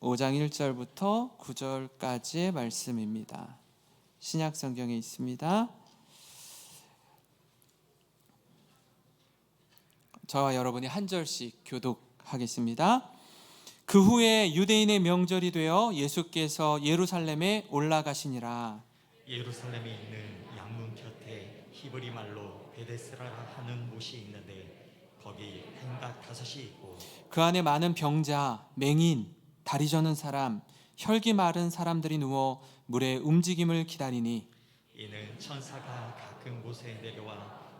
5장 1절부터 9절까지의 말씀입니다. 신약 성경에 있습니다. 저와 여러분이 한 절씩 교독하겠습니다. 그 후에 유대인의 명절이 되어 예수께서 예루살렘에 올라가시니라. 예루살렘에 있는 양문 곁에 히브리 말로 베데스라라 하는 못이 있는데 거기 행각 5이 있고 그 안에 많은 병자, 맹인, 다리 저는 사람, 혈기 마른 사람들이 누워 물의 움직임을 기다리니 이는 천사가 가끔 못에 내려와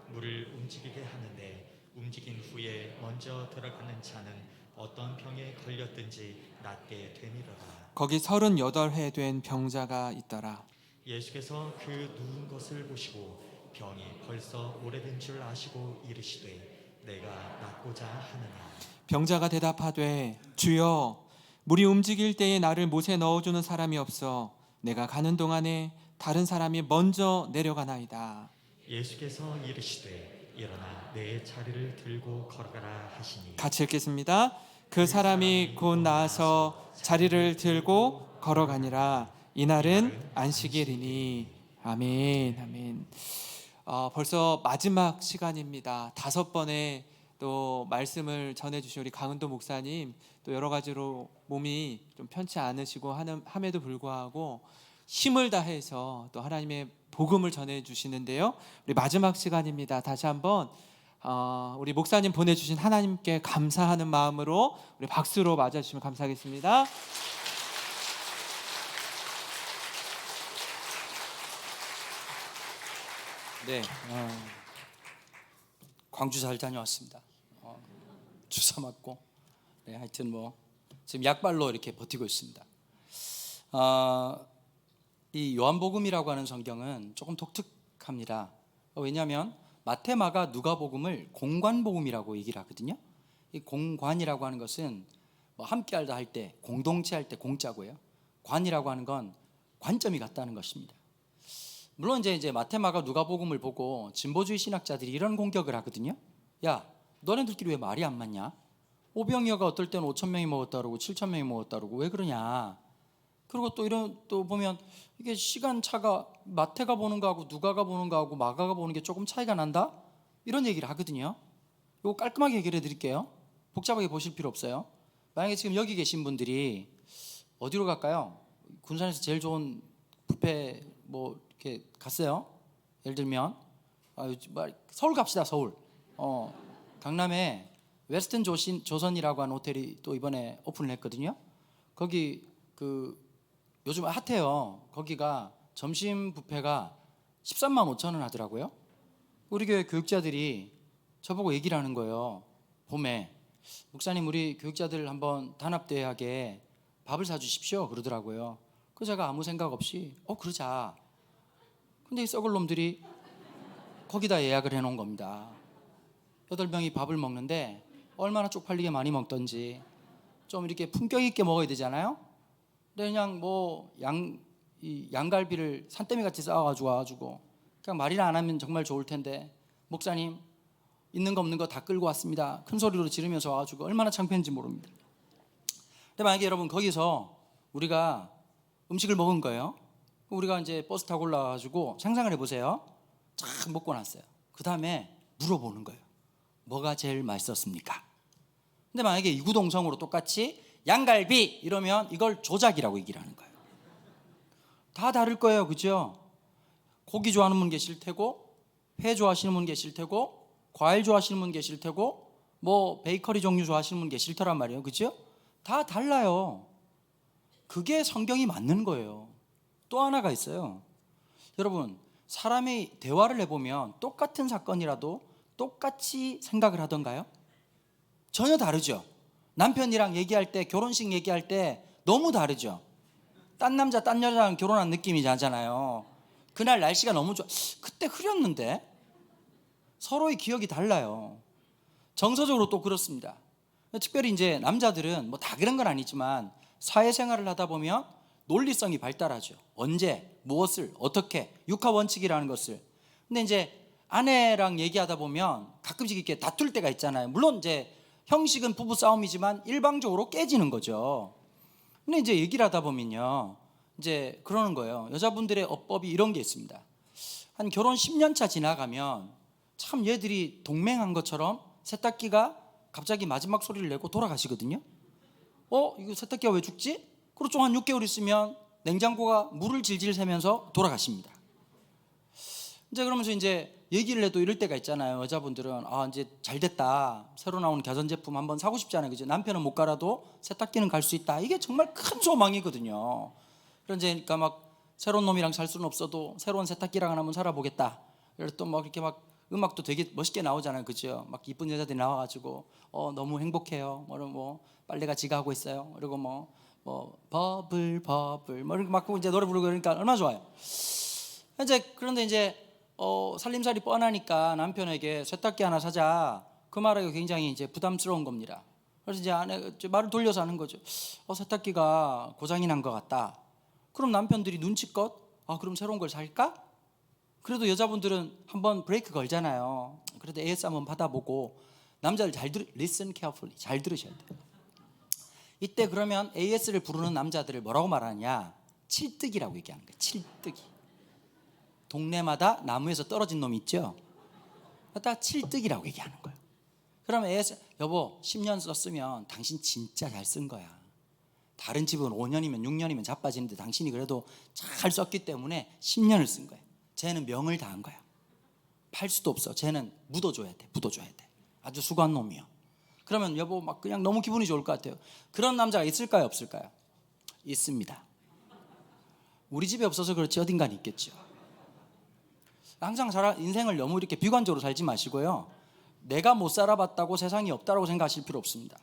물을 움직이게 하는데 움직인 후에 먼저 들어가는 자는 어떤 병에 걸렸든지 낫게 되니라. 거기 38해 된 병자가 있더라. 예수께서 그 누운 것을 보시고 병이 벌써 오래된 줄 아시고 이르시되 내가 낫고자 하느냐. 병자가 대답하되 주여 물이 움직일 때에 나를 못에 넣어주는 사람이 없어 내가 가는 동안에 다른 사람이 먼저 내려가나이다. 예수께서 이르시되 일어나 내 자리를 들고 걸어가라 하시니 같이 읽겠습니다. 그 사람이 곧 나아서 자리를 들고 걸어가니라. 이날은 안식일이니. 아멘. 아멘. 벌써 마지막 시간입니다. 5번의 또 말씀을 전해주신 우리 강은도 목사님, 또 여러 가지로 몸이 좀 편치 않으시고 함에도 불구하고 힘을 다해서 또 하나님의 복음을 전해주시는데요. 우리 마지막 시간입니다. 다시 한번 우리 목사님 보내주신 하나님께 감사하는 마음으로 우리 박수로 맞아주시면 감사하겠습니다. 네, 광주 잘 다녀왔습니다. 주사 맞고, 네, 하여튼 뭐 지금 약발로 이렇게 버티고 있습니다. 이 요한복음이라고 하는 성경은 조금 독특합니다. 왜냐하면 마태, 마가, 누가복음을 공관복음이라고 얘기를 하거든요. 이 공관이라고 하는 것은 뭐 함께하다 할 때, 공동체 할 때 공짜고요. 관이라고 하는 건 관점이 같다는 것입니다. 물론 이제 마태, 마가, 누가복음을 보고 진보주의 신학자들이 이런 공격을 하거든요. 야, 너네들끼리 왜 말이 안 맞냐? 오병이어가 어떨 때는 5,000명이 먹었다 그러고 7,000명이 먹었다 그러고 왜 그러냐? 그리고 또 보면 이게 시간 차가 마태가 보는 거하고 누가가 보는 거하고 마가가 보는 게 조금 차이가 난다? 이런 얘기를 하거든요. 이거 깔끔하게 해결해 드릴게요. 복잡하게 보실 필요 없어요. 만약에 지금 여기 계신 분들이 어디로 갈까요? 군산에서 제일 좋은 뷔페 뭐 이렇게 갔어요. 예를 들면 서울 갑시다. 서울. 강남에 웨스턴 조선이라고 하는 호텔이 또 이번에 오픈을 했거든요. 거기 요즘 핫해요. 거기가 점심 뷔페가 13만 5천 원 하더라고요. 우리 교회 교육자들이 저보고 얘기를 하는 거예요. 봄에 목사님 우리 교육자들 한번 단합대회하게 밥을 사주십시오 그러더라고요. 그래서 제가 아무 생각 없이 그러자. 근데 이 썩을 놈들이 거기다 예약을 해놓은 겁니다. 8명이 밥을 먹는데 얼마나 쪽팔리게 많이 먹던지 좀 이렇게 품격 있게 먹어야 되잖아요. 근데 그냥 뭐 양갈비를 산더미같이 쌓아가지고 그냥 말이나 안 하면 정말 좋을 텐데 목사님 있는 거 없는 거 다 끌고 왔습니다. 큰 소리로 지르면서 와가지고 얼마나 창피한지 모릅니다. 근데 만약에 여러분 거기서 우리가 음식을 먹은 거예요. 우리가 이제 버스 타고 올라가가지고 상상을 해보세요. 쫙 먹고 났어요. 그 다음에 물어보는 거예요. 뭐가 제일 맛있었습니까? 근데 만약에 이구동성으로 똑같이 양갈비 이러면 이걸 조작이라고 얘기를 하는 거예요. 다 다를 거예요. 그죠? 고기 좋아하는 분 계실 테고 회 좋아하시는 분 계실 테고 과일 좋아하시는 분 계실 테고 뭐 베이커리 종류 좋아하시는 분 계실 테란 말이에요. 그죠? 다 달라요. 그게 성경이 맞는 거예요. 또 하나가 있어요. 여러분 사람이 대화를 해보면 똑같은 사건이라도 똑같이 생각을 하던가요? 전혀 다르죠. 남편이랑 얘기할 때 결혼식 얘기할 때 너무 다르죠. 딴 남자 딴 여자랑 결혼한 느낌이 나잖아요. 그날 날씨가 너무 좋아. 그때 흐렸는데 서로의 기억이 달라요. 정서적으로 또 그렇습니다. 특별히 이제 남자들은 뭐 다 그런 건 아니지만 사회생활을 하다 보면 논리성이 발달하죠. 언제, 무엇을, 어떻게, 육하 원칙이라는 것을. 근데 이제 아내랑 얘기하다 보면 가끔씩 이렇게 다툴 때가 있잖아요. 물론 이제 형식은 부부 싸움이지만 일방적으로 깨지는 거죠. 근데 근데 이제 얘기를 하다 보면요, 이제 그러는 거예요. 여자분들의 어법이 이런 게 있습니다. 한 결혼 10년 차 지나가면 참 얘들이 동맹한 것처럼 세탁기가 갑자기 마지막 소리를 내고 돌아가시거든요. 이거 세탁기가 왜 죽지? 그리고 좀 한 6개월 있으면 냉장고가 물을 질질 새면서 돌아가십니다. 이제 그러면서 이제 얘기를 해도 이럴 때가 있잖아요. 여자분들은 이제 잘 됐다, 새로 나온 가전제품 한번 사고 싶잖아요, 그죠? 남편은 못 갈아도 세탁기는 갈 수 있다. 이게 정말 큰 소망이거든요. 그러니까 막 새로운 놈이랑 살 수는 없어도 새로운 세탁기랑 하나 한번 살아보겠다. 그래서 또 막 이렇게 막 음악도 되게 멋있게 나오잖아요, 그죠? 막 이쁜 여자들이 나와가지고 너무 행복해요. 뭐 빨래가 지가 하고 있어요. 그리고 뭐 버블 뭐 이렇게 막 이제 노래 부르고 그러니까 얼마나 좋아요. 그런데 이제 살림살이 뻔하니까 남편에게 세탁기 하나 사자, 그 말하기가 굉장히 이제 부담스러운 겁니다. 그래서 이제 아내가 말을 돌려서 하는 거죠. 세탁기가 고장이 난 것 같다. 그럼 남편들이 눈치껏 그럼 새로운 걸 살까? 그래도 여자분들은 한번 브레이크 걸잖아요. 그래도 AS 한번 받아보고, 남자들 listen carefully, 잘 들으셔야 돼요. 이때 그러면 AS를 부르는 남자들을 뭐라고 말하냐? 칠뜨기라고 얘기하는 거예요. 칠뜨기. 동네마다 나무에서 떨어진 놈 있죠? 갖다 칠뜨기라고 얘기하는 거예요. 그러면 AS, 여보 10년 썼으면 당신 진짜 잘 쓴 거야. 다른 집은 5년이면 6년이면 자빠지는데 당신이 그래도 잘 썼기 때문에 10년을 쓴 거예요. 쟤는 명을 다한 거야. 팔 수도 없어. 쟤는 묻어줘야 돼. 아주 수고한 놈이요. 그러면 여보 막 그냥 너무 기분이 좋을 것 같아요. 그런 남자가 있을까요, 없을까요? 있습니다. 우리 집에 없어서 그렇지 어딘가는 있겠죠. 항상 인생을 너무 이렇게 비관적으로 살지 마시고요, 내가 못 살아봤다고 세상이 없다고 생각하실 필요 없습니다.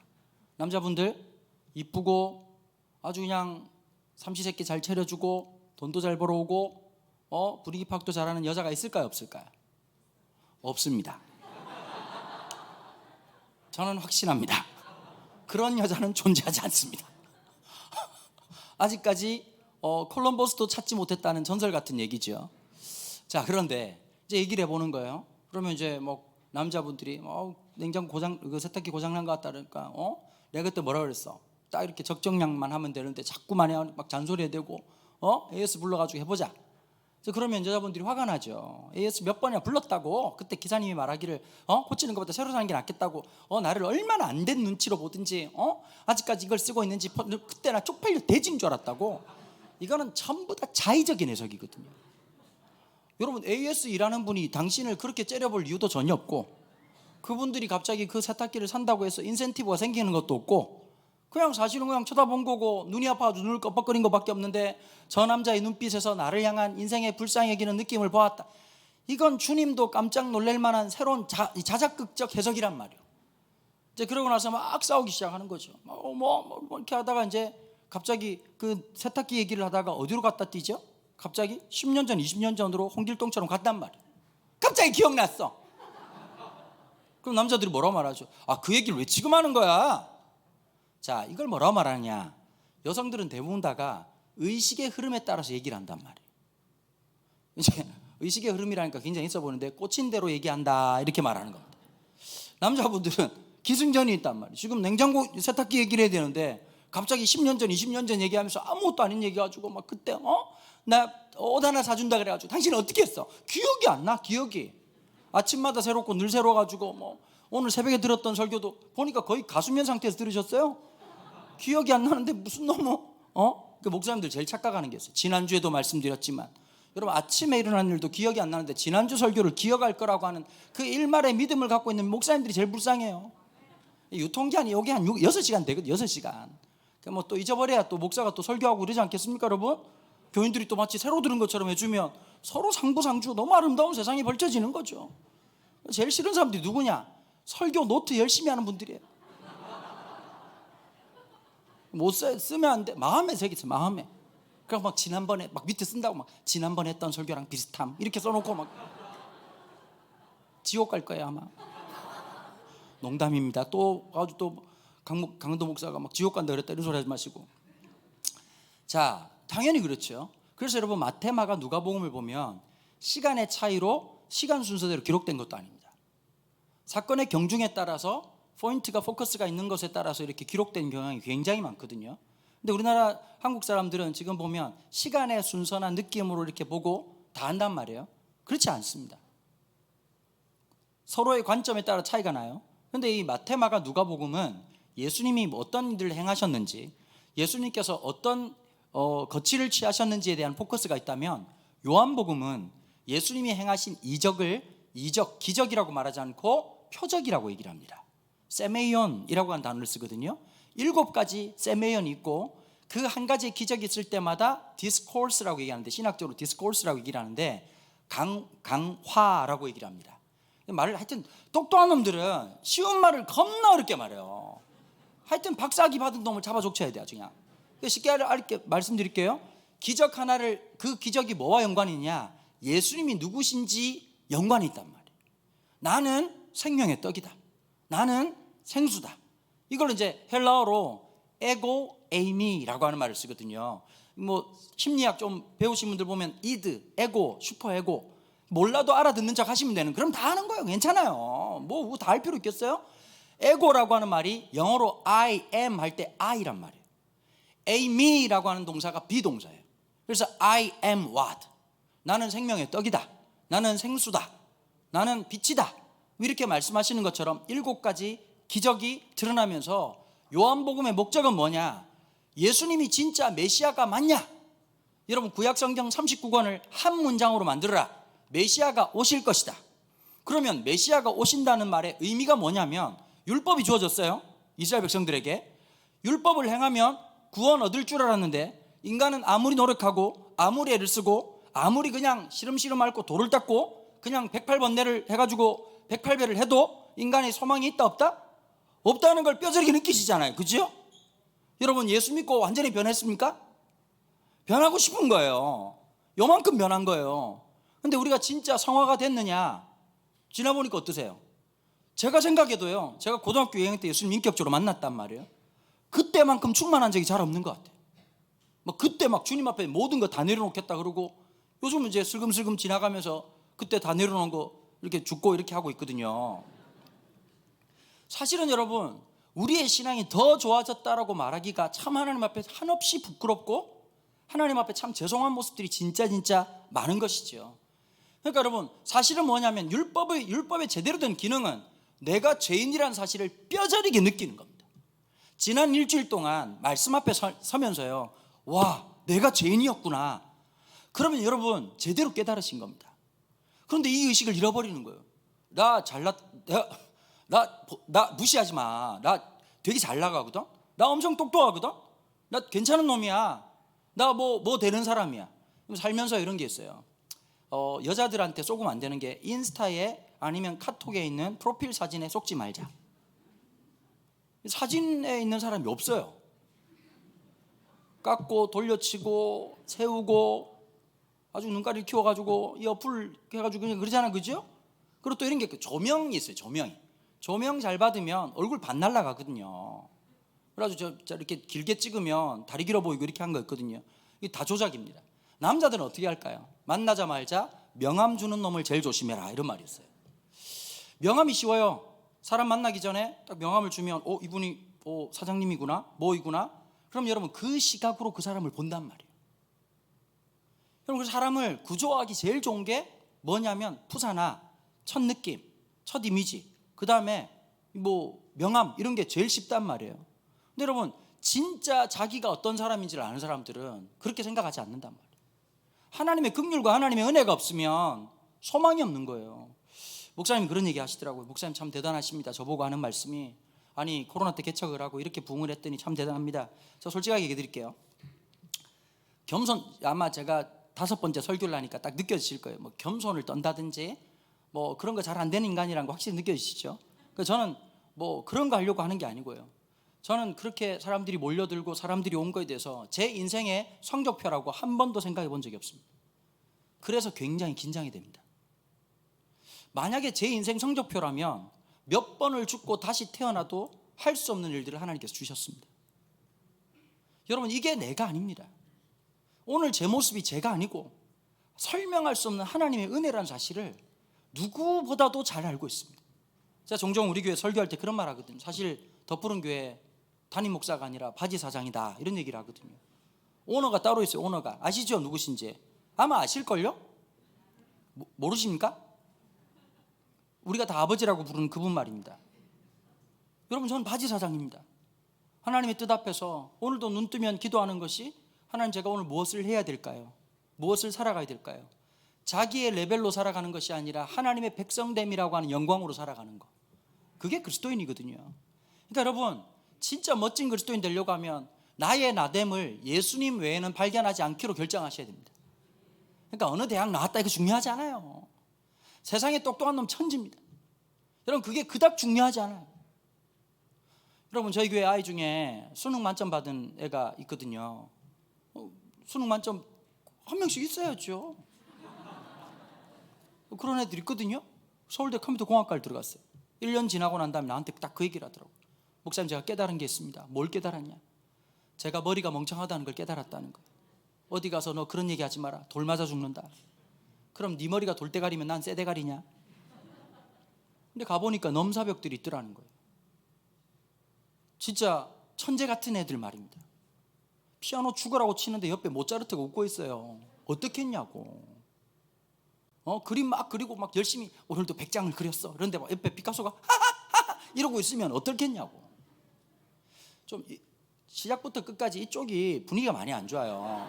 남자분들 이쁘고 아주 그냥 삼시세끼 잘 차려주고 돈도 잘 벌어오고 분위기 파악도 잘하는 여자가 있을까요, 없을까요? 없습니다. 저는 확신합니다. 그런 여자는 존재하지 않습니다. 아직까지 콜럼버스도 찾지 못했다는 전설 같은 얘기죠. 자, 그런데 이제 얘기를 해보는 거예요. 그러면 이제 뭐 남자분들이 냉장고 세탁기 고장난 것 같다 그러니까 내가 그때 뭐라 그랬어? 딱 이렇게 적정량만 하면 되는데 자꾸만 막 잔소리해대고 AS 불러가지고 해보자. 그러면 여자분들이 화가 나죠. AS 몇 번이나 불렀다고. 그때 기사님이 말하기를 고치는 것보다 새로 사는 게 낫겠다고. 나를 얼마나 안 된 눈치로 보든지 아직까지 이걸 쓰고 있는지 그때 나 쪽팔려 돼진 줄 알았다고. 이거는 전부 다 자의적인 해석이거든요. 여러분, AS 일하는 분이 당신을 그렇게 째려볼 이유도 전혀 없고, 그분들이 갑자기 그 세탁기를 산다고 해서 인센티브가 생기는 것도 없고, 그냥 사실은 그냥 쳐다본 거고 눈이 아파가지고 눈을 껌뻑거린 것밖에 없는데 저 남자의 눈빛에서 나를 향한 인생의 불쌍히 여기는 느낌을 보았다. 이건 주님도 깜짝 놀랄 만한 새로운 자작극적 해석이란 말이에요. 이제 그러고 나서 막 싸우기 시작하는 거죠. 뭐 이렇게 하다가 이제 갑자기 그 세탁기 얘기를 하다가 어디로 갖다 뛰죠? 갑자기 10년 전, 20년 전으로 홍길동처럼 갔단 말이에요. 갑자기 기억났어. 그럼 남자들이 뭐라고 말하죠? 그 얘기를 왜 지금 하는 거야? 자, 이걸 뭐라고 말하냐? 여성들은 대부분 다가 의식의 흐름에 따라서 얘기를 한단 말이에요. 이제 의식의 흐름이라니까 굉장히 있어 보이는데 꽂힌 대로 얘기한다 이렇게 말하는 겁니다. 남자분들은 기승전이 있단 말이에요. 지금 냉장고 세탁기 얘기를 해야 되는데 갑자기 10년 전, 20년 전 얘기하면서 아무것도 아닌 얘기 가지고 막 그때 나 옷 하나 사준다 그래가지고 당신은 어떻게 했어? 기억이 안 나. 기억이 아침마다 새롭고 늘 새로워가지고 뭐 오늘 새벽에 들었던 설교도 보니까 거의 가수면 상태에서 들으셨어요? 기억이 안 나는데 무슨 너무 그 목사님들 제일 착각하는 게 있어요. 지난주에도 말씀드렸지만 여러분, 아침에 일어난 일도 기억이 안 나는데 지난주 설교를 기억할 거라고 하는 그 일말의 믿음을 갖고 있는 목사님들이 제일 불쌍해요. 유통기한이 여기 한 6시간 되거든요. 6시간. 뭐 또 잊어버려야 또 목사가 또 설교하고 그러지 않겠습니까, 여러분? 교인들이 또 마치 새로 들은 것처럼 해주면 서로 상부상조 너무 아름다운 세상이 벌쳐지는 거죠. 제일 싫은 사람들이 누구냐? 설교 노트 열심히 하는 분들이에요. 못 쓰면 안 돼. 마음에 새기세요. 마음에. 그럼 막 지난번에 막 밑에 쓴다고 막 지난번에 했던 설교랑 비슷함 이렇게 써놓고 막 지옥 갈 거예요 아마. 농담입니다. 또 아주 또 강도 목사가 막 지옥 간다 그랬다 이런 소리 하지 마시고. 자, 당연히 그렇죠. 그래서 여러분, 마태마가 누가복음을 보면 시간의 차이로 시간 순서대로 기록된 것도 아닙니다. 사건의 경중에 따라서 포인트가 포커스가 있는 것에 따라서 이렇게 기록된 경향이 굉장히 많거든요. 근데 우리나라 한국 사람들은 지금 보면 시간의 순서나 느낌으로 이렇게 보고 다 한단 말이에요. 그렇지 않습니다. 서로의 관점에 따라 차이가 나요. 그런데 이 마테마가 누가복음은 예수님이 어떤 일을 행하셨는지, 예수님께서 어떤 거취를 취하셨는지에 대한 포커스가 있다면, 요한복음은 예수님이 행하신 기적이라고 말하지 않고 표적이라고 얘기를 합니다. 세메이온이라고 하는 단어를 쓰거든요. 7가지 세메이온이 있고 그 한 가지의 기적이 있을 때마다 디스코스라고 얘기하는데, 신학적으로 디스코스라고 얘기를 하는데 강화라고 얘기를 합니다. 말을 하여튼 똑똑한 놈들은 쉬운 말을 겁나 어렵게 말해요. 하여튼 박사학위 받은 놈을 잡아 족쳐야 돼요. 그냥 쉽게 말씀드릴게요. 기적 하나를, 그 기적이 뭐와 연관이 있냐, 예수님이 누구신지 연관이 있단 말이에요. 나는 생명의 떡이다, 나는 생수다. 이걸 이제 헬라어로 에고 에이미라고 하는 말을 쓰거든요. 뭐 심리학 좀 배우신 분들 보면 이드, 에고, 슈퍼 에고, 몰라도 알아듣는 척 하시면 되는, 그럼 다 하는 거예요. 괜찮아요. 뭐 다 할 필요 있겠어요? 에고라고 하는 말이 영어로 I am 할 때 I란 말이에요. 에이미라고 하는 동사가 비동사예요. 그래서 I am what, 나는 생명의 떡이다, 나는 생수다, 나는 빛이다, 이렇게 말씀하시는 것처럼 7가지 기적이 드러나면서 요한복음의 목적은 뭐냐, 예수님이 진짜 메시아가 맞냐. 여러분, 구약성경 39권을 한 문장으로 만들어라. 메시아가 오실 것이다. 그러면 메시아가 오신다는 말의 의미가 뭐냐면, 율법이 주어졌어요, 이스라엘 백성들에게. 율법을 행하면 구원 얻을 줄 알았는데, 인간은 아무리 노력하고 아무리 애를 쓰고 아무리 그냥 시름시름 앓고 돌을 닦고 그냥 108번뇌를 해가지고 108배를 해도 인간의 소망이 있다 없다? 없다는 걸 뼈저리게 느끼시잖아요. 그죠? 여러분, 예수 믿고 완전히 변했습니까? 변하고 싶은 거예요. 요만큼 변한 거예요. 근데 우리가 진짜 성화가 됐느냐? 지나보니까 어떠세요? 제가 생각해도요, 제가 고등학교 2학년 때 예수님 인격적으로 만났단 말이에요. 그때만큼 충만한 적이 잘 없는 것 같아요. 뭐 그때 막 주님 앞에 모든 거 다 내려놓겠다 그러고, 요즘은 이제 슬금슬금 지나가면서 그때 다 내려놓은 거 이렇게 죽고 이렇게 하고 있거든요. 사실은 여러분, 우리의 신앙이 더 좋아졌다라고 말하기가 참 하나님 앞에 한없이 부끄럽고 하나님 앞에 참 죄송한 모습들이 진짜 많은 것이죠. 그러니까 여러분, 사실은 뭐냐면 율법의 제대로 된 기능은 내가 죄인이라는 사실을 뼈저리게 느끼는 겁니다. 지난 일주일 동안 말씀 앞에 서면서요, 와, 내가 죄인이었구나. 그러면 여러분 제대로 깨달으신 겁니다. 그런데 이 의식을 잃어버리는 거예요. 나 무시하지 마. 나 되게 잘 나가거든. 나 엄청 똑똑하거든. 나 괜찮은 놈이야. 나 뭐 되는 사람이야. 살면서 이런 게 있어요. 여자들한테 속으면 안 되는 게, 인스타에 아니면 카톡에 있는 프로필 사진에 속지 말자. 사진에 있는 사람이 없어요. 깎고 돌려치고 세우고 아주 눈가리를 키워가지고 이 어플 해가지고 그냥 그러잖아, 그죠? 그리고 또 이런 게 조명이 있어요. 조명 잘 받으면 얼굴 반 날라가거든요. 그래가지고 저 이렇게 길게 찍으면 다리 길어 보이고 이렇게 한 거 있거든요. 이게 다 조작입니다. 남자들은 어떻게 할까요? 만나자마자 명함 주는 놈을 제일 조심해라, 이런 말이 있어요. 명함이 쉬워요. 사람 만나기 전에 딱 명함을 주면 이분이 사장님이구나, 뭐이구나. 그럼 여러분 그 시각으로 그 사람을 본단 말이에요. 여러분, 그 사람을 구조하기 제일 좋은 게 뭐냐면 푸사나 첫 느낌, 첫 이미지, 그 다음에 뭐 명함, 이런 게 제일 쉽단 말이에요. 근데 여러분, 진짜 자기가 어떤 사람인지를 아는 사람들은 그렇게 생각하지 않는단 말이에요. 하나님의 긍휼과 하나님의 은혜가 없으면 소망이 없는 거예요. 목사님 그런 얘기 하시더라고요. 목사님 참 대단하십니다. 저보고 하는 말씀이, 아니 코로나 때 개척을 하고 이렇게 부흥을 했더니 참 대단합니다. 저 솔직하게 얘기 드릴게요. 겸손, 아마 제가 5번째 설교를 하니까 딱 느껴지실 거예요. 뭐 겸손을 떤다든지 뭐 그런 거 잘 안 되는 인간이라는 거 확실히 느껴지시죠? 그래서 저는 뭐 그런 거 하려고 하는 게 아니고요. 저는 그렇게 사람들이 몰려들고 사람들이 온 거에 대해서 제 인생의 성적표라고 한 번도 생각해 본 적이 없습니다. 그래서 굉장히 긴장이 됩니다. 만약에 제 인생 성적표라면 몇 번을 죽고 다시 태어나도 할 수 없는 일들을 하나님께서 주셨습니다. 여러분, 이게 내가 아닙니다. 오늘 제 모습이 제가 아니고 설명할 수 없는 하나님의 은혜라는 사실을 누구보다도 잘 알고 있습니다. 제가 종종 우리 교회 설교할 때 그런 말 하거든요. 사실 덧푸른 교회 담임 목사가 아니라 바지 사장이다 이런 얘기를 하거든요. 오너가 따로 있어요. 오너가 아시죠? 누구신지 아마 아실걸요? 모르십니까? 우리가 다 아버지라고 부르는 그분 말입니다. 여러분, 저는 바지 사장입니다. 하나님의 뜻 앞에서 오늘도 눈 뜨면 기도하는 것이 하나님, 제가 오늘 무엇을 해야 될까요? 무엇을 살아가야 될까요? 자기의 레벨로 살아가는 것이 아니라 하나님의 백성됨이라고 하는 영광으로 살아가는 거, 그게 그리스도인이거든요. 그러니까 여러분, 진짜 멋진 그리스도인 되려고 하면 나의 나됨을 예수님 외에는 발견하지 않기로 결정하셔야 됩니다. 그러니까 어느 대학 나왔다 이거 중요하지 않아요. 세상에 똑똑한 놈 천지입니다. 여러분, 그게 그닥 중요하지 않아요. 여러분, 저희 교회 아이 중에 수능 만점 받은 애가 있거든요. 수능 만점 한 명씩 있어야죠. 그런 애들 있거든요. 서울대 컴퓨터 공학과를 들어갔어요. 1년 지나고 난 다음에 나한테 딱 그 얘기를 하더라고요. 목사님, 제가 깨달은 게 있습니다. 뭘 깨달았냐? 제가 머리가 멍청하다는 걸 깨달았다는 거예요. 어디 가서 너 그런 얘기 하지 마라. 돌 맞아 죽는다. 그럼 네 머리가 돌대가리면 난 쇠대가리냐? 근데 가보니까 넘사벽들이 있더라는 거예요. 진짜 천재 같은 애들 말입니다. 피아노 죽으라고 치는데 옆에 모차르트가 웃고 있어요. 어떻게 했냐고. 그림 막 그리고 막 열심히 오늘도 100장을 그렸어. 그런데 막 옆에 피카소가 하하하 이러고 있으면 어떻겠냐고. 좀 시작부터 끝까지 이쪽이 분위기가 많이 안 좋아요.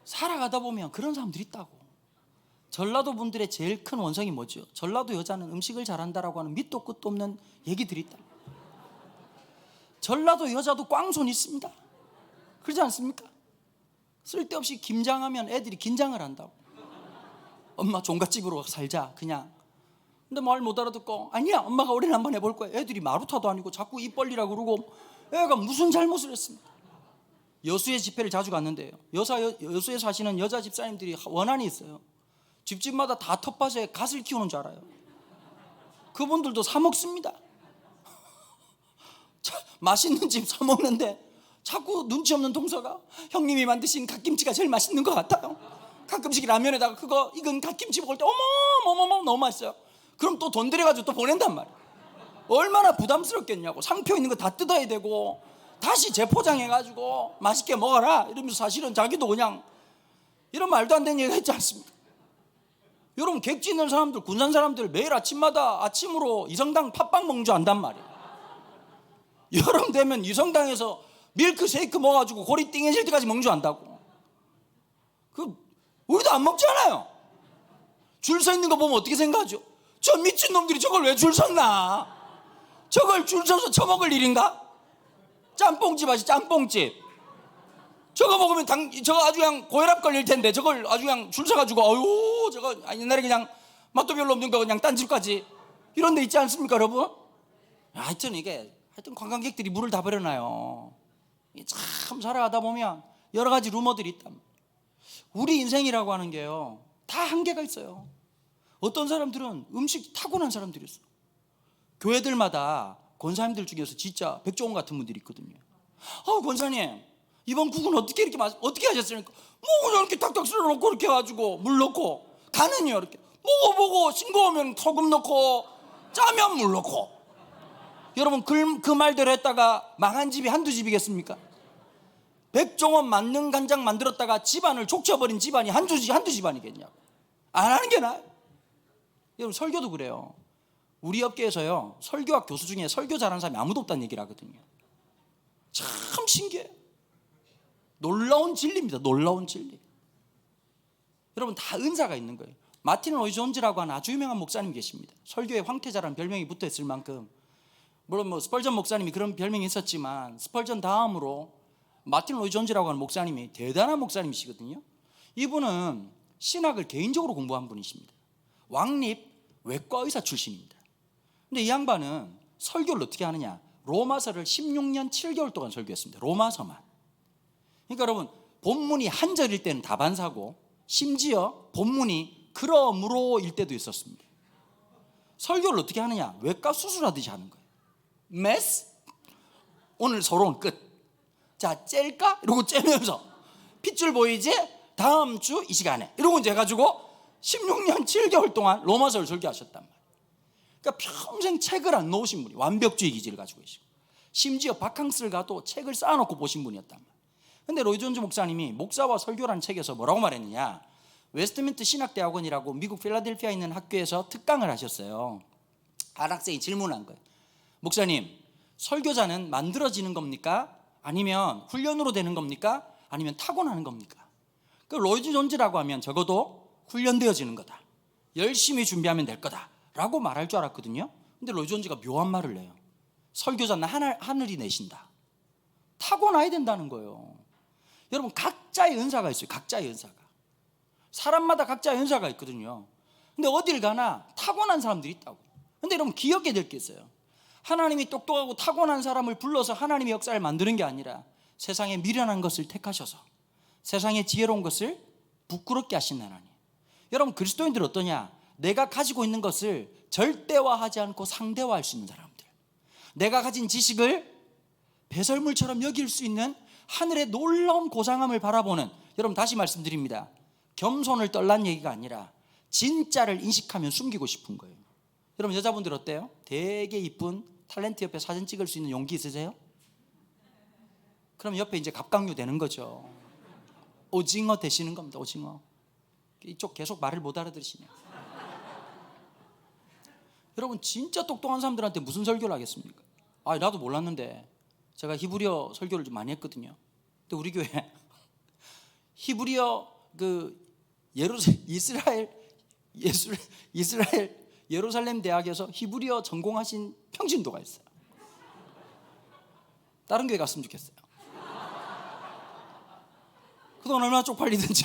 살아가다 보면 그런 사람들이 있다고. 전라도 분들의 제일 큰 원성이 뭐죠? 전라도 여자는 음식을 잘한다라고 하는 밑도 끝도 없는 얘기들이 있다. 전라도 여자도 꽝손 있습니다. 그렇지 않습니까? 쓸데없이 김장하면 애들이 긴장을 한다고. 엄마 종갓집으로 살자 그냥. 근데 말 못 알아듣고 아니야 엄마가 올해는 한번 해볼 거야. 애들이 마루타도 아니고 자꾸 입 벌리라고 그러고. 애가 무슨 잘못을 했습니까? 여수의 집회를 자주 갔는데요, 여수에 사시는 여자 집사님들이 원한이 있어요. 집집마다 다 텃밭에 갓을 키우는 줄 알아요. 그분들도 사 먹습니다. 맛있는 집 사 먹는데 자꾸 눈치 없는 동서가 형님이 만드신 갓김치가 제일 맛있는 것 같아요. 가끔씩 라면에다가 그거 익은 갓김치 먹을 때 어머 너무 맛있어요. 그럼 또 돈 들여가지고 또 보낸단 말이에요. 얼마나 부담스럽겠냐고. 상표 있는 거 다 뜯어야 되고 다시 재포장해가지고 맛있게 먹어라 이러면서 사실은 자기도 그냥 이런 말도 안 되는 얘기 했지 않습니까? 여러분, 객지 있는 사람들, 군산 사람들 매일 아침마다 아침으로 이성당 팥빵 먹는 줄 안단 말이에요. 여름 되면 이성당에서 밀크쉐이크 먹어가지고 고리 띵해질 때까지 먹는 줄 안다고. 우리도 안 먹잖아요. 줄 서 있는 거 보면 어떻게 생각하죠? 저 미친놈들이 저걸 왜 줄 섰나? 저걸 줄 서서 처먹을 일인가? 짬뽕집 아시? 짬뽕집. 저거 먹으면 저거 아주 그냥 고혈압 걸릴 텐데 저걸 아주 그냥 줄 서가지고 어휴 저거 옛날에 그냥 맛도 별로 없는 거 그냥 딴 집까지 이런 데 있지 않습니까 여러분? 하여튼 관광객들이 물을 다 버려놔요. 참 살아가다 보면 여러 가지 루머들이 있단 말이에요. 우리 인생이라고 하는 게요 다 한계가 있어요. 어떤 사람들은 음식 타고난 사람들이 있어요. 교회들마다 권사님들 중에서 진짜 백종원 같은 분들이 있거든요. 권사님 이번 국은 어떻게 이렇게 어떻게 하셨습니까? 뭐 그냥 이렇게 탁탁 썰어놓고 이렇게 해가지고 물 넣고 간은요 이렇게 먹어보고 싱거우면 소금 넣고 짜면 물 넣고. 여러분 그 말대로 했다가 망한 집이 한두 집이겠습니까? 백종원 만능 간장 만들었다가 집안을 족쳐버린 집안이 한두 집안이겠냐고. 안 하는 게 나아요. 여러분 설교도 그래요. 우리 업계에서요 설교학 교수 중에 설교 잘하는 사람이 아무도 없다는 얘기를 하거든요. 참 신기해요. 놀라운 진리입니다. 놀라운 진리. 여러분 다 은사가 있는 거예요. 마틴 로이 존즈라고 하는 아주 유명한 목사님 계십니다. 설교의 황태자라는 별명이 붙어있을 만큼, 물론 스펄전 목사님이 그런 별명이 있었지만 스펄전 다음으로 마틴 로이 존즈라고 하는 목사님이 대단한 목사님이시거든요. 이분은 신학을 개인적으로 공부한 분이십니다. 왕립 외과 의사 출신입니다. 근데 이 양반은 설교를 어떻게 하느냐, 로마서를 16년 7개월 동안 설교했습니다. 로마서만. 그러니까 여러분 본문이 한 절일 때는 다반사고 심지어 본문이 그러므로일 때도 있었습니다. 설교를 어떻게 하느냐, 외과 수술하듯이 하는 거예요. 메스? 오늘 서론 끝. 자 짤까? 이러고 째면서 핏줄 보이지? 다음 주 이 시간에 이러고 이제 해가지고 16년 7개월 동안 로마서를 설교하셨단 말이에요. 그러니까 평생 책을 안 놓으신 분이 완벽주의 기질을 가지고 계시고 심지어 바캉스를 가도 책을 쌓아놓고 보신 분이었단 말이에요. 근데 로이 존즈 목사님이 목사와 설교라는 책에서 뭐라고 말했느냐, 웨스트민트 신학대학원이라고 미국 필라델피아에 있는 학교에서 특강을 하셨어요. 한 학생이 질문한 거예요. 목사님, 설교자는 만들어지는 겁니까? 아니면 훈련으로 되는 겁니까? 아니면 타고나는 겁니까? 그 로이드 존즈라고 하면 적어도 훈련되어지는 거다, 열심히 준비하면 될 거다 라고 말할 줄 알았거든요. 근데 로이드 존즈가 묘한 말을 내요. 설교자는 하늘이 내신다. 타고나야 된다는 거예요. 여러분, 각자의 은사가 있어요. 각자의 은사가. 사람마다 각자의 은사가 있거든요. 근데 어딜 가나 타고난 사람들이 있다고. 근데 여러분, 기억해야 될 게 있어요. 하나님이 똑똑하고 타고난 사람을 불러서 하나님의 역사를 만드는 게 아니라 세상에 미련한 것을 택하셔서 세상에 지혜로운 것을 부끄럽게 하신 하나님. 여러분, 그리스도인들 어떠냐? 내가 가지고 있는 것을 절대화하지 않고 상대화할 수 있는 사람들, 내가 가진 지식을 배설물처럼 여길 수 있는 하늘의 놀라운 고상함을 바라보는, 여러분 다시 말씀드립니다, 겸손을 떨란 얘기가 아니라 진짜를 인식하면 숨기고 싶은 거예요. 여러분, 여자분들 어때요? 되게 이쁜 탤런트 옆에 사진 찍을 수 있는 용기 있으세요? 그럼 옆에 이제 갑각류 되는 거죠. 오징어 되시는 겁니다. 오징어. 이쪽 계속 말을 못 알아들으시냐. 여러분, 진짜 똑똑한 사람들한테 무슨 설교를 하겠습니까? 나도 몰랐는데 제가 히브리어 설교를 좀 많이 했거든요. 근데 우리 교회 히브리어 이스라엘 예루살렘 대학에서 히브리어 전공하신 평신도가 있어요. 다른 교회 갔으면 좋겠어요. 그동안 얼마나 쪽팔리든지.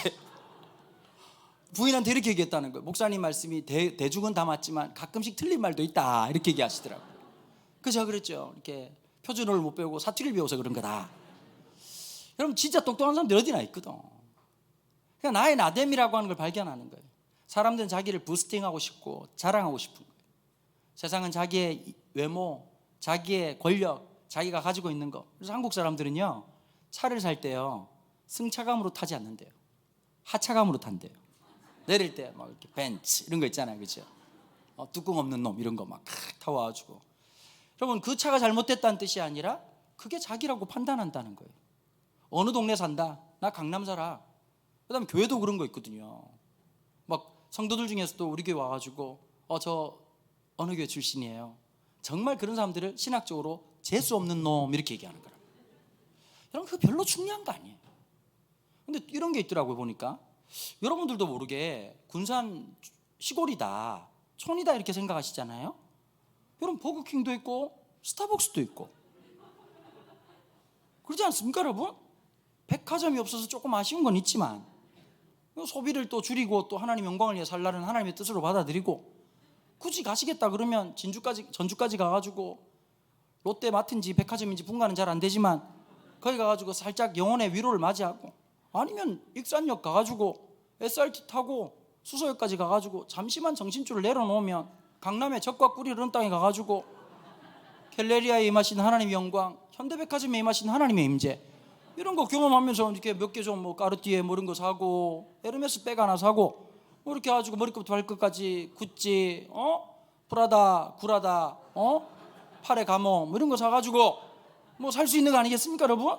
부인한테 이렇게 얘기했다는 거예요. 목사님 말씀이 대중은 다 맞지만 가끔씩 틀린 말도 있다, 이렇게 얘기하시더라고요. 그래서 제가 그랬죠. 이렇게 표준어를 못 배우고 사투리를 배워서 그런 거다. 여러분, 진짜 똑똑한 사람들 어디나 있거든. 그러니까 나의 나됨이라고 하는 걸 발견하는 거예요. 사람들은 자기를 부스팅하고 싶고 자랑하고 싶은 거예요. 세상은 자기의 외모, 자기의 권력, 자기가 가지고 있는 거. 그래서 한국 사람들은요, 차를 살 때요, 승차감으로 타지 않는데요, 하차감으로 탄대요. 내릴 때 막 이렇게 벤츠 이런 거 있잖아요, 그렇죠? 뚜껑 없는 놈 이런 거 막 타와가지고. 여러분, 그 차가 잘못됐다는 뜻이 아니라 그게 자기라고 판단한다는 거예요. 어느 동네 산다, 나 강남 살아. 그다음에 교회도 그런 거 있거든요. 막 성도들 중에서도 우리 교회 와가지고 저 어느 교회 출신이에요. 정말 그런 사람들을 신학적으로 재수 없는 놈 이렇게 얘기하는 거라. 여러분, 그거 별로 중요한 거 아니에요. 근데 이런 게 있더라고요. 보니까 여러분들도 모르게 군산 시골이다, 촌이다 이렇게 생각하시잖아요. 여러분, 버거킹도 있고 스타벅스도 있고 그러지 않습니까? 여러분, 백화점이 없어서 조금 아쉬운 건 있지만 소비를 또 줄이고 또 하나님 영광을 위해 살라는 하나님의 뜻으로 받아들이고, 굳이 가시겠다 그러면 전주까지 가가지고 롯데 마트인지 백화점인지 분간은 잘 안 되지만 거기 가가지고 살짝 영혼의 위로를 맞이하고, 아니면 익산역 가가지고 SRT 타고 수서역까지 가가지고 잠시만 정신줄을 내려놓으면 강남의 적과 꿀이 흐르는 땅에 가가지고 갤레리아에 임하신 하나님의 영광, 현대백화점에 임하신 하나님의 임재, 이런 거 경험하면서 이렇게 몇 개 좀 까르띠에 뭐 이런 거 사고, 에르메스 백 하나 사고, 뭐 이렇게 해가지고 머리끝부터 발끝까지 구찌, 프라다, 구라다, 팔에 가모 뭐 이런 거 사가지고 뭐 살 수 있는 거 아니겠습니까, 여러분?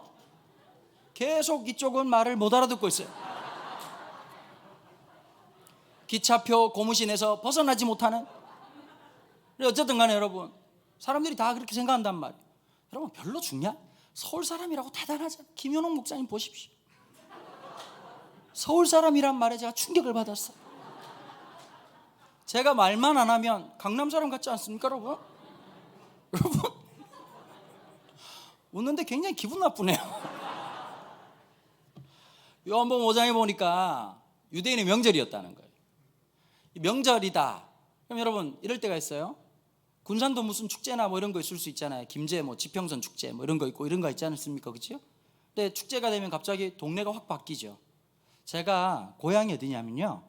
계속 이쪽은 말을 못 알아듣고 있어요. 기차표 고무신에서 벗어나지 못하는. 어쨌든 간에 여러분, 사람들이 다 그렇게 생각한단 말이에요. 여러분, 별로 중요한, 서울 사람이라고 대단하잖아요. 김현옥 목사님 보십시오. 서울 사람이란 말에 제가 충격을 받았어요. 제가 말만 안 하면 강남 사람 같지 않습니까, 여러분? 여러분, 웃는데 굉장히 기분 나쁘네요. 요한복음 5장에 보니까 유대인의 명절이었다는 거예요. 명절이다. 그럼 여러분, 이럴 때가 있어요. 군산도 무슨 축제나 뭐 이런 거 있을 수 있잖아요. 김제 뭐 지평선 축제 뭐 이런 거 있고 이런 거 있지 않습니까, 그렇죠? 근데 축제가 되면 갑자기 동네가 확 바뀌죠. 제가 고향이 어디냐면요,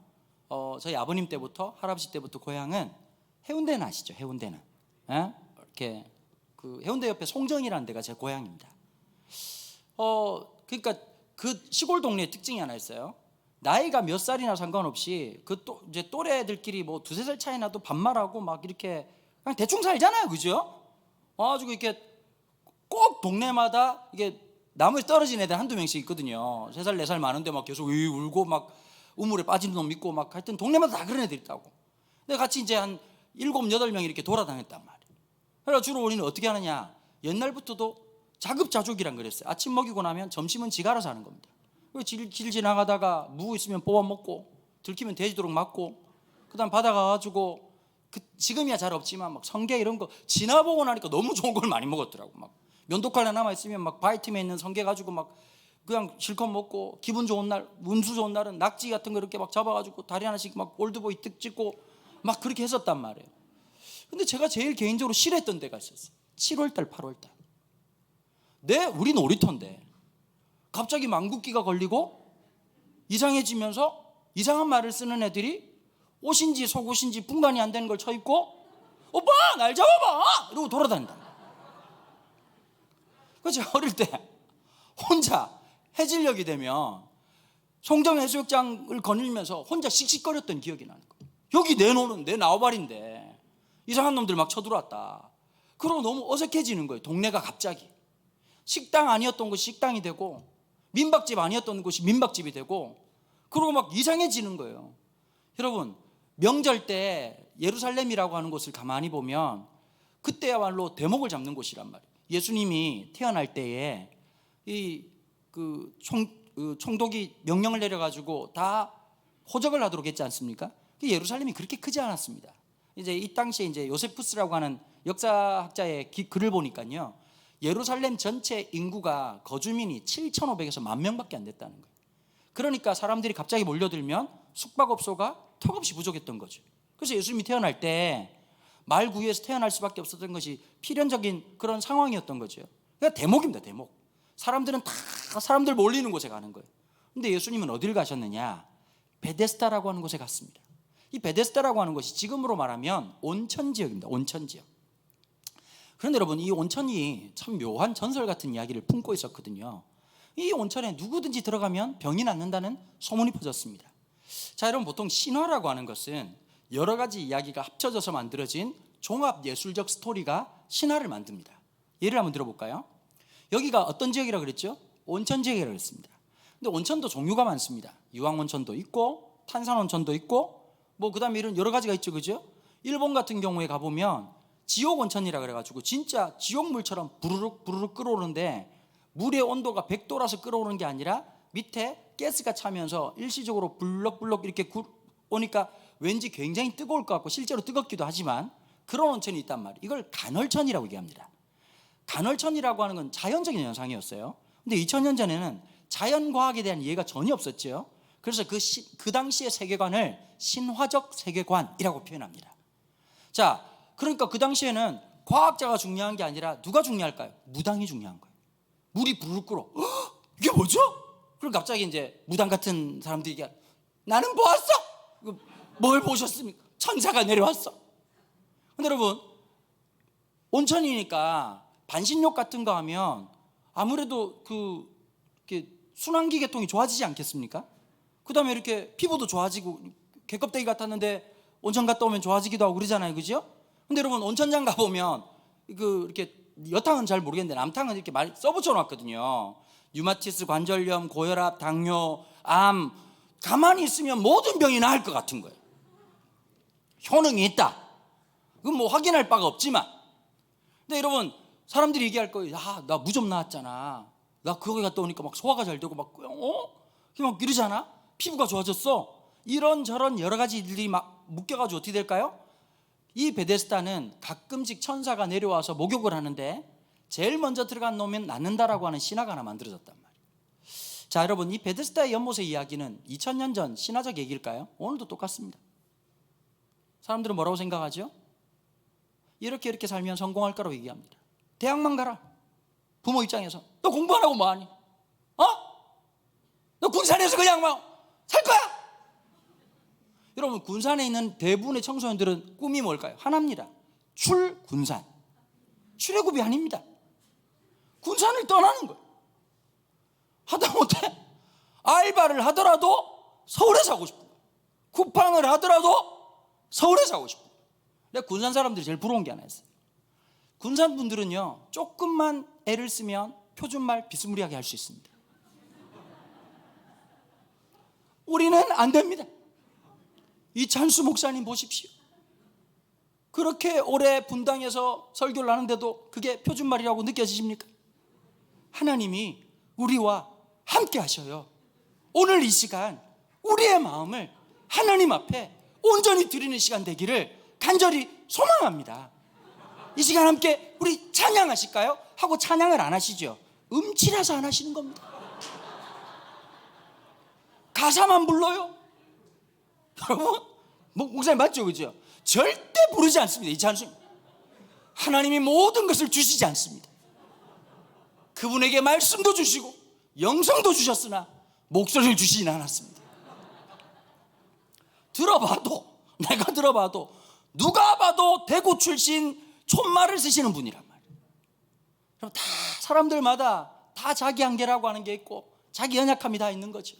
저희 아버님 때부터 할아버지 때부터 고향은 해운대는 아시죠? 해운대는 이렇게 그 해운대 옆에 송정이라는 데가 제 고향입니다. 그러니까 그 시골 동네의 특징이 하나 있어요. 나이가 몇 살이나 상관없이 그 또 이제 또래들끼리 뭐 두세 살 차이 나도 반말하고 막 이렇게 그냥 대충 살잖아요, 그죠? 와가지고 이렇게 꼭 동네마다 이게 나무에 떨어진 애들 한두 명씩 있거든요. 3살 4살 많은데 막 계속 울고 막 우물에 빠진 놈 있고 막 하여튼 동네마다 다 그런 애들 있다고. 근데 같이 이제 한 7, 8명이 이렇게 돌아다녔단 말이에요. 그래서 주로 우리는 어떻게 하느냐, 옛날부터도 자급자족이란 그랬어요. 아침 먹이고 나면 점심은 지가 알아서 하는 겁니다. 길 지나가다가 무 있으면 뽑아 먹고, 들키면 돼지도록 맞고, 그 다음 바다 가가지고 지금이야 잘 없지만 막 성게 이런 거 지나보고 나니까 너무 좋은 걸 많이 먹었더라고. 막 면도칼 하나만 있으면 막 바이틈에 있는 성게 가지고 막 그냥 실컷 먹고, 기분 좋은 날, 운수 좋은 날은 낙지 같은 거 이렇게 막 잡아가지고 다리 하나씩 막 올드보이 뜩 찍고 막 그렇게 했었단 말이에요. 근데 제가 제일 개인적으로 싫어했던 때가 있었어요. 7월달 8월달 우리 놀이터인데 갑자기 망국기가 걸리고 이상해지면서 이상한 말을 쓰는 애들이 옷인지 속옷인지 분간이 안 되는 걸 쳐입고 오빠 날 잡아봐 이러고 돌아다닌다. 그래서 제가 어릴 때 혼자 해질녘이 되면 송정해수욕장을 거닐면서 혼자 씩씩거렸던 기억이 나는 거예요. 여기 내 나와발인데 이상한 놈들 막 쳐들어왔다. 그러고 너무 어색해지는 거예요. 동네가 갑자기 식당 아니었던 곳이 식당이 되고, 민박집 아니었던 곳이 민박집이 되고, 그러고 막 이상해지는 거예요. 여러분, 명절 때 예루살렘이라고 하는 곳을 가만히 보면 그때야말로 대목을 잡는 곳이란 말이에요. 예수님이 태어날 때에 총독이 명령을 내려가지고 다 호적을 하도록 했지 않습니까? 예루살렘이 그렇게 크지 않았습니다. 이제 이 당시에 이제 요세푸스라고 하는 역사학자의 글을 보니까요, 예루살렘 전체 인구가 거주민이 7,500에서 10,000명밖에 안 됐다는 거예요. 그러니까 사람들이 갑자기 몰려들면 숙박업소가 턱없이 부족했던 거죠. 그래서 예수님이 태어날 때 말구유에서 태어날 수밖에 없었던 것이 필연적인 그런 상황이었던 거죠. 그러니까 대목입니다, 대목. 사람들은 다 사람들 몰리는 곳에 가는 거예요. 근데 예수님은 어디를 가셨느냐? 베데스다라고 하는 곳에 갔습니다. 이 베데스다라고 하는 것이 지금으로 말하면 온천지역입니다. 온천지역. 그런데 여러분, 이 온천이 참 묘한 전설 같은 이야기를 품고 있었거든요. 이 온천에 누구든지 들어가면 병이 낫는다는 소문이 퍼졌습니다. 자, 여러분, 보통 신화라고 하는 것은 여러 가지 이야기가 합쳐져서 만들어진 종합 예술적 스토리가 신화를 만듭니다. 예를 한번 들어볼까요? 여기가 어떤 지역이라고 그랬죠? 온천 지역이라고 그랬습니다. 근데 온천도 종류가 많습니다. 유황온천도 있고 탄산온천도 있고 뭐 그다음에 이런 여러 가지가 있죠, 그죠? 일본 같은 경우에 가보면 지옥온천이라 그래가지고 진짜 지옥물처럼 부르륵 부르륵 끓어오르는데 물의 온도가 100도라서 끓어오르는 게 아니라 밑에 가스가 차면서 일시적으로 불럭불럭 이렇게 오니까 왠지 굉장히 뜨거울 것 같고 실제로 뜨겁기도 하지만 그런 온천이 있단 말이에요. 이걸 간헐천이라고 얘기합니다. 간헐천이라고 하는 건 자연적인 현상이었어요. 근데 2000년 전에는 자연과학에 대한 이해가 전혀 없었죠. 그래서 그 당시의 세계관을 신화적 세계관이라고 표현합니다. 자, 그러니까 그 당시에는 과학자가 중요한 게 아니라 누가 중요할까요? 무당이 중요한 거예요. 물이 부르르 끓어. 이게 뭐죠? 그럼 갑자기 이제 무당 같은 사람들이 얘기하는, 나는 보았어. 뭘 보셨습니까? 천사가 내려왔어. 근데 여러분, 온천이니까 반신욕 같은 거 하면 아무래도 이렇게 순환기 계통이 좋아지지 않겠습니까? 그 다음에 이렇게 피부도 좋아지고, 개껍데기 같았는데 온천 갔다 오면 좋아지기도 하고 그러잖아요, 그죠? 근데 여러분, 온천장 가보면 이렇게 여탕은 잘 모르겠는데 남탕은 이렇게 많이 써붙여 놨거든요. 류마티스, 관절염, 고혈압, 당뇨, 암, 가만히 있으면 모든 병이 나을 것 같은 거예요. 효능이 있다. 그건 뭐 확인할 바가 없지만. 근데 여러분, 사람들이 얘기할 거예요. 나 무좀 나왔잖아. 나 거기 갔다 오니까 막 소화가 잘 되고 막 이러잖아. 피부가 좋아졌어. 이런저런 여러 가지 일들이 막 묶여가지고 어떻게 될까요? 이 베데스다는 가끔씩 천사가 내려와서 목욕을 하는데 제일 먼저 들어간 놈은 낫는다라고 하는 신화가 하나 만들어졌단 말이에요. 자, 여러분, 이 베데스다의 연못의 이야기는 2000년 전 신화적 얘기일까요? 오늘도 똑같습니다. 사람들은 뭐라고 생각하죠? 이렇게 살면 성공할 거라고 얘기합니다. 대학만 가라. 부모 입장에서 너 공부 안 하고 뭐하니? 너 군산에서 그냥 살 거야? 여러분, 군산에 있는 대부분의 청소년들은 꿈이 뭘까요? 하나입니다. 출군산. 출애굽이 아닙니다. 군산을 떠나는 거예요. 하다못해 알바를 하더라도 서울에 사고 싶은 거예요. 쿠팡을 하더라도 서울에 사고 싶은 거예요. 근데 군산 사람들이 제일 부러운 게 하나 있어요. 군산 분들은요, 조금만 애를 쓰면 표준말 비스무리하게 할 수 있습니다. 우리는 안 됩니다. 이찬수 목사님 보십시오. 그렇게 오래 분당에서 설교를 하는데도 그게 표준말이라고 느껴지십니까? 하나님이 우리와 함께 하셔요. 오늘 이 시간 우리의 마음을 하나님 앞에 온전히 드리는 시간 되기를 간절히 소망합니다. 이 시간 함께 우리 찬양하실까요? 하고 찬양을 안 하시죠. 음치라서 안 하시는 겁니다. 가사만 불러요. 여러분, 목사님 맞죠? 그죠? 절대 부르지 않습니다. 이 찬송. 하나님이 모든 것을 주시지 않습니다. 그분에게 말씀도 주시고 영성도 주셨으나 목소리를 주시진 않았습니다. 내가 들어봐도 누가 봐도 대구 출신 촌말을 쓰시는 분이란 말이에요. 그럼 다 사람들마다 다 자기 한계라고 하는 게 있고 자기 연약함이 다 있는 거죠.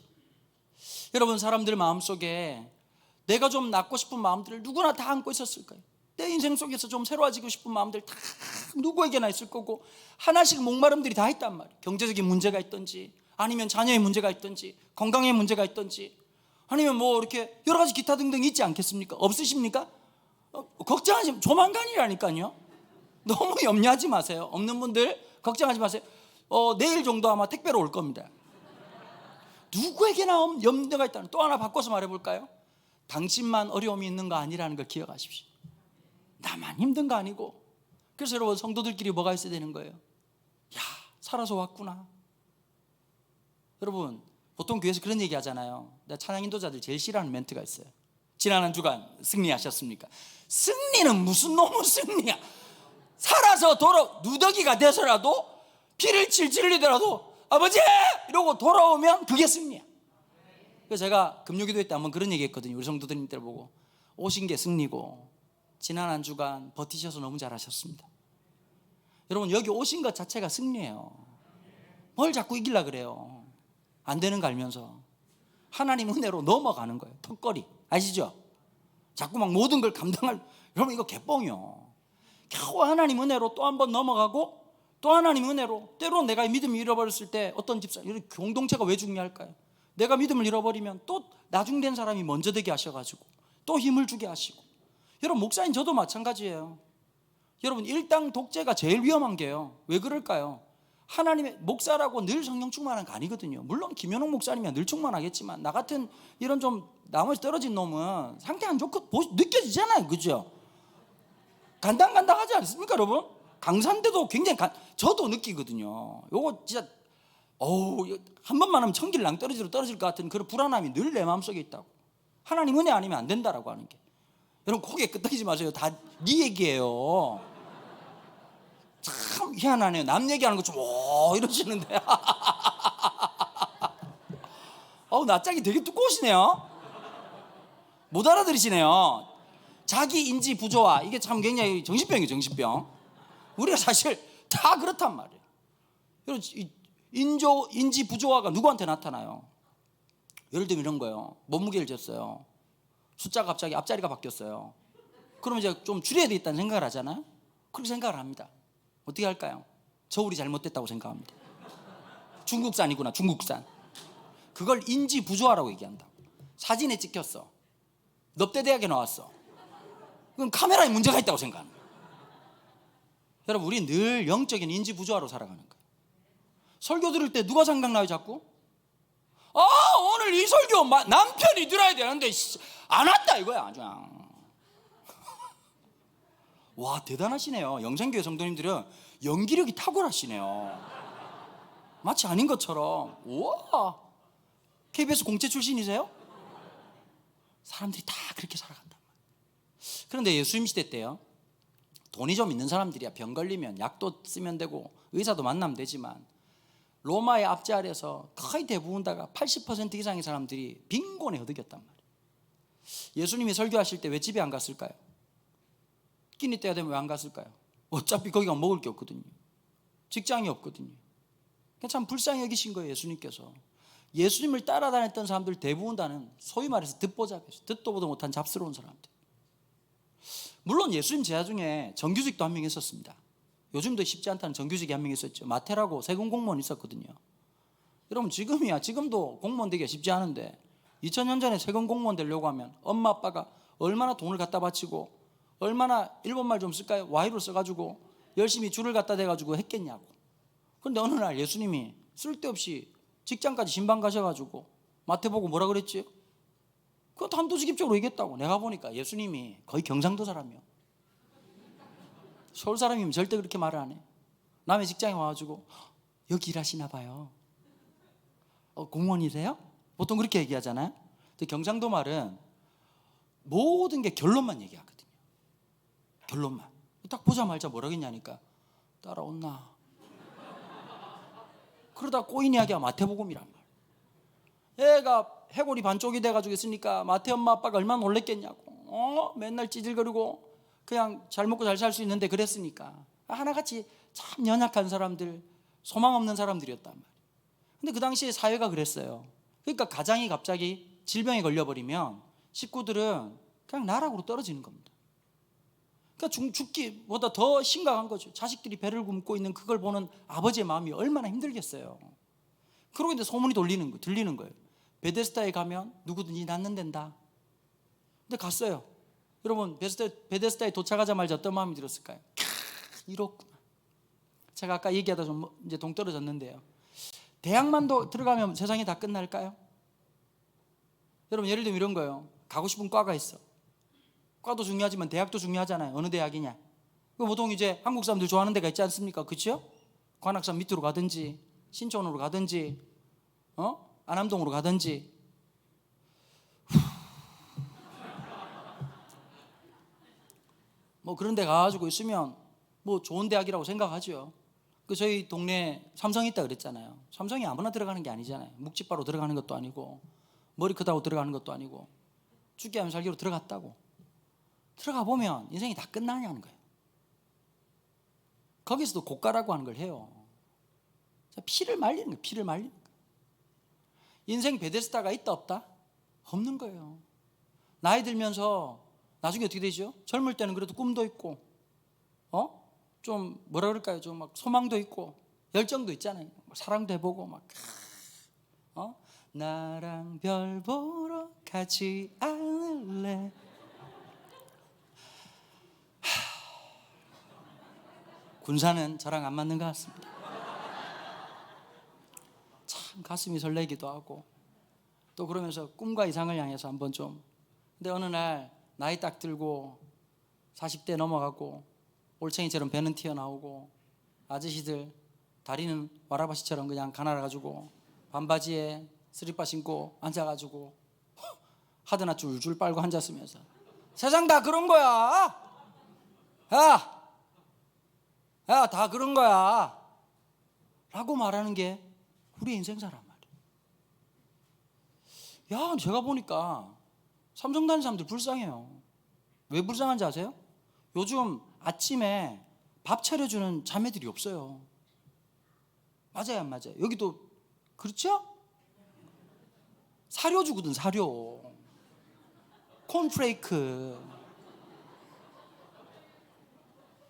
여러분, 사람들 마음속에 내가 좀 낫고 싶은 마음들을 누구나 다 안고 있었을 거예요. 내 인생 속에서 좀 새로워지고 싶은 마음들 다 누구에게나 있을 거고 하나씩 목마름들이 다 있단 말이에요. 경제적인 문제가 있든지 아니면 자녀의 문제가 있든지 건강의 문제가 있든지 아니면 뭐 이렇게 여러 가지 기타 등등 있지 않겠습니까? 없으십니까? 걱정하지, 조만간이라니까요. 너무 염려하지 마세요. 없는 분들 걱정하지 마세요. 내일 정도 아마 택배로 올 겁니다. 누구에게나 염려가 있다는. 또 하나 바꿔서 말해볼까요? 당신만 어려움이 있는 거 아니라는 걸 기억하십시오. 나만 힘든 거 아니고. 그래서 여러분, 성도들끼리 뭐가 있어야 되는 거예요? 야, 살아서 왔구나. 여러분, 보통 교회에서 그런 얘기 하잖아요. 내가 찬양 인도자들 제일 싫어하는 멘트가 있어요. 지난 한 주간 승리하셨습니까? 승리는 무슨 놈의 승리야. 살아서 누더기가 돼서라도 피를 칠칠 흘리더라도 아버지! 이러고 돌아오면 그게 승리야. 그래서 제가 금요기도회 때 한번 그런 얘기 했거든요. 우리 성도들님들 보고 오신 게 승리고 지난 한 주간 버티셔서 너무 잘하셨습니다. 여러분, 여기 오신 것 자체가 승리예요. 뭘 자꾸 이기려고 그래요. 안 되는 거 알면서 하나님 은혜로 넘어가는 거예요. 턱걸이 아시죠? 자꾸 막 모든 걸 감당할. 여러분, 이거 개뻥이요. 겨우 하나님 은혜로 또 한 번 넘어가고 또 하나님 은혜로. 때로 내가 믿음을 잃어버렸을 때 어떤 집사, 공동체가 왜 중요할까요? 내가 믿음을 잃어버리면 또 나중된 사람이 먼저 되게 하셔가지고 또 힘을 주게 하시고. 여러분, 목사님 저도 마찬가지예요. 여러분, 일당 독재가 제일 위험한 게요. 왜 그럴까요? 하나님의 목사라고 늘 성령 충만한 거 아니거든요. 물론 김현웅 목사님이야 늘 충만하겠지만 나 같은 이런 좀 나머지 떨어진 놈은 상태 안 좋고 느껴지잖아요. 그죠? 간당간당하지 않습니까, 여러분? 강산대도 굉장히 저도 느끼거든요. 요거 진짜 한 번만 하면 천길 낭떠러지로 떨어질 것 같은 그런 불안함이 늘 내 마음속에 있다고. 하나님 은혜 아니면 안 된다라고 하는 게. 여러분, 고개 끄덕이지 마세요. 다 네 얘기예요. 참 희한하네요. 남 얘기하는 거 좀 이러시는데 낯짝이 되게 두꺼우시네요. 못 알아들으시네요. 자기 인지 부조화, 이게 참 굉장히 정신병이에요. 정신병. 우리가 사실 다 그렇단 말이에요. 인지 부조화가 누구한테 나타나요? 예를 들면 이런 거예요. 몸무게를 쟀어요. 숫자가 갑자기 앞자리가 바뀌었어요. 그럼 이제 좀 줄여야 되겠다는 생각을 하잖아요. 그렇게 생각을 합니다. 어떻게 할까요? 저울이 잘못됐다고 생각합니다. 중국산이구나, 중국산. 그걸 인지 부조화라고 얘기한다고. 사진에 찍혔어. 넙대대학에 나왔어. 그럼 카메라에 문제가 있다고 생각하는 거예요. 여러분, 우리 늘 영적인 인지 부조화로 살아가는 거예요. 설교 들을 때 누가 생각나요, 자꾸? 오늘 이 설교 남편이 들어야 되는데 안 왔다 이거야. 아주. 와, 대단하시네요. 영생교회 성도님들은 연기력이 탁월하시네요. 마치 아닌 것처럼. 우와, KBS 공채 출신이세요? 사람들이 다 그렇게 살아간단 말이에요. 그런데 예수님 시대 때요, 돈이 좀 있는 사람들이야 병 걸리면 약도 쓰면 되고 의사도 만나면 되지만 로마의 앞자리에서 거의 대부분 다가 80% 이상의 사람들이 빈곤에 허덕였단 말이에요. 예수님이 설교하실 때 왜 집에 안 갔을까요? 끼니 때가 되면 왜 안 갔을까요? 어차피 거기가 먹을 게 없거든요. 직장이 없거든요. 참 불쌍히 여기신 거예요. 예수님께서. 예수님을 따라다녔던 사람들 대부분 다는 소위 말해서 듣보잡이었어요. 듣도 보도 못한 잡스러운 사람들. 물론 예수님 제자 중에 정규직도 한 명 있었습니다. 요즘도 쉽지 않다는 정규직이 한 명 있었죠. 마태라고 세금 공무원 있었거든요. 여러분 지금도 공무원 되기가 쉽지 않은데 2000년 전에 세금 공무원 되려고 하면 엄마 아빠가 얼마나 돈을 갖다 바치고 얼마나 일본말 좀 쓸까요? 와이로 써가지고 열심히 줄을 갖다 대가지고 했겠냐고. 그런데 어느 날 예수님이 쓸데없이 직장까지 신방 가셔가지고 마태보고 뭐라 그랬지? 그거 단도직입적으로 얘기했다고. 내가 보니까 예수님이 거의 경상도 사람이요. 서울 사람이면 절대 그렇게 말을 안 해. 남의 직장에 와가지고 여기 일하시나 봐요. 공무원이세요? 보통 그렇게 얘기하잖아요. 근데 경상도 말은 모든 게 결론만 얘기하거든요. 결론만. 딱 보자마자 뭐라 했냐니까 따라온나. 그러다 꼬인 이야기가 마태복음이란 말. 애가 해골이 반쪽이 돼가지고 있으니까 마태 엄마 아빠가 얼마나 놀랬겠냐고. 맨날 찌질거리고 그냥 잘 먹고 잘 살 수 있는데 그랬으니까 하나같이 참 연약한 사람들, 소망 없는 사람들이었단 말이에요. 근데 그 당시에 사회가 그랬어요. 그러니까 가장이 갑자기 질병에 걸려버리면 식구들은 그냥 나락으로 떨어지는 겁니다. 그러니까 죽기보다 더 심각한 거죠. 자식들이 배를 굶고 있는 그걸 보는 아버지의 마음이 얼마나 힘들겠어요. 그러고 이제 소문이 들리는 거예요. 베데스다에 가면 누구든지 낫는 된다. 근데 갔어요. 여러분 베데스다에 도착하자마자 어떤 마음이 들었을까요? 이렇구나. 제가 아까 얘기하다 좀 이제 동떨어졌는데요. 대학만도 들어가면 세상이 다 끝날까요? 여러분 예를 들면 이런 거예요. 가고 싶은 과가 있어. 과도 중요하지만 대학도 중요하잖아요. 어느 대학이냐. 보통 이제 한국 사람들 좋아하는 데가 있지 않습니까? 그렇죠? 관악산 밑으로 가든지 신촌으로 가든지 안암동으로 가든지. 뭐 그런 데 가가지고 있으면 뭐 좋은 대학이라고 생각하죠. 저희 동네에 삼성이 있다 그랬잖아요. 삼성이 아무나 들어가는 게 아니잖아요. 묵찌바로 들어가는 것도 아니고 머리 크다고 들어가는 것도 아니고 죽게 하면 살기로 들어갔다고. 들어가 보면 인생이 다 끝나냐는 거예요. 거기서도 고가라고 하는 걸 해요. 피를 말리는 거예요. 피를 말리는 거예요. 인생 베데스다가 있다 없다? 없는 거예요. 나이 들면서 나중에 어떻게 되죠? 젊을 때는 그래도 꿈도 있고 좀 뭐라 그럴까요? 좀 막 소망도 있고 열정도 있잖아요. 사랑도 해보고 막 나랑 별 보러 가지 않을래. 군사는 저랑 안 맞는 것 같습니다. 참 가슴이 설레기도 하고 또 그러면서 꿈과 이상을 향해서 한번 좀. 근데 어느 날 나이 딱 들고 40대 넘어가고 올챙이처럼 배는 튀어나오고 아저씨들 다리는 와라바시처럼 그냥 가날아가지고 반바지에 스리퍼 신고 앉아가지고 하드나 줄줄 빨고 앉았으면서 세상 다 그런 거야. 야, 다 그런 거야 라고 말하는 게 우리의 인생사란 말이에요. 야, 제가 보니까 삼성 다니는 사람들 불쌍해요. 왜 불쌍한지 아세요? 요즘 아침에 밥 차려주는 자매들이 없어요. 맞아요, 안 맞아요? 여기도 그렇죠? 사료 주거든, 사료. 콘프레이크.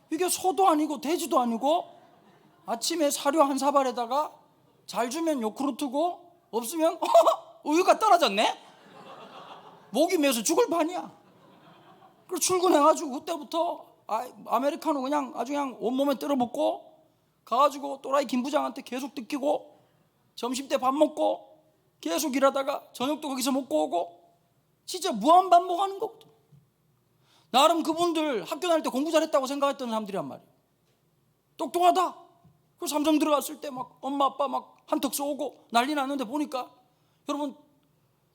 이게 소도 아니고 돼지도 아니고 아침에 사료 한 사발에다가 잘 주면 요구르트고 없으면 우유가 떨어졌네? 목이 메서 죽을 판이야. 그래서 출근해가지고 그때부터 아메리카노 그냥 아주 그냥 온몸에 떨어붙고 가가지고 또라이 김 부장한테 계속 뜯기고 점심때 밥 먹고 계속 일하다가 저녁도 거기서 먹고 오고 진짜 무한반복하는 거거든. 나름 그분들 학교 다닐 때 공부 잘했다고 생각했던 사람들이란 말이에요. 똑똑하다. 그래서 삼성 들어갔을 때 막 엄마 아빠 막 한턱 쏘고 난리 났는데 보니까 여러분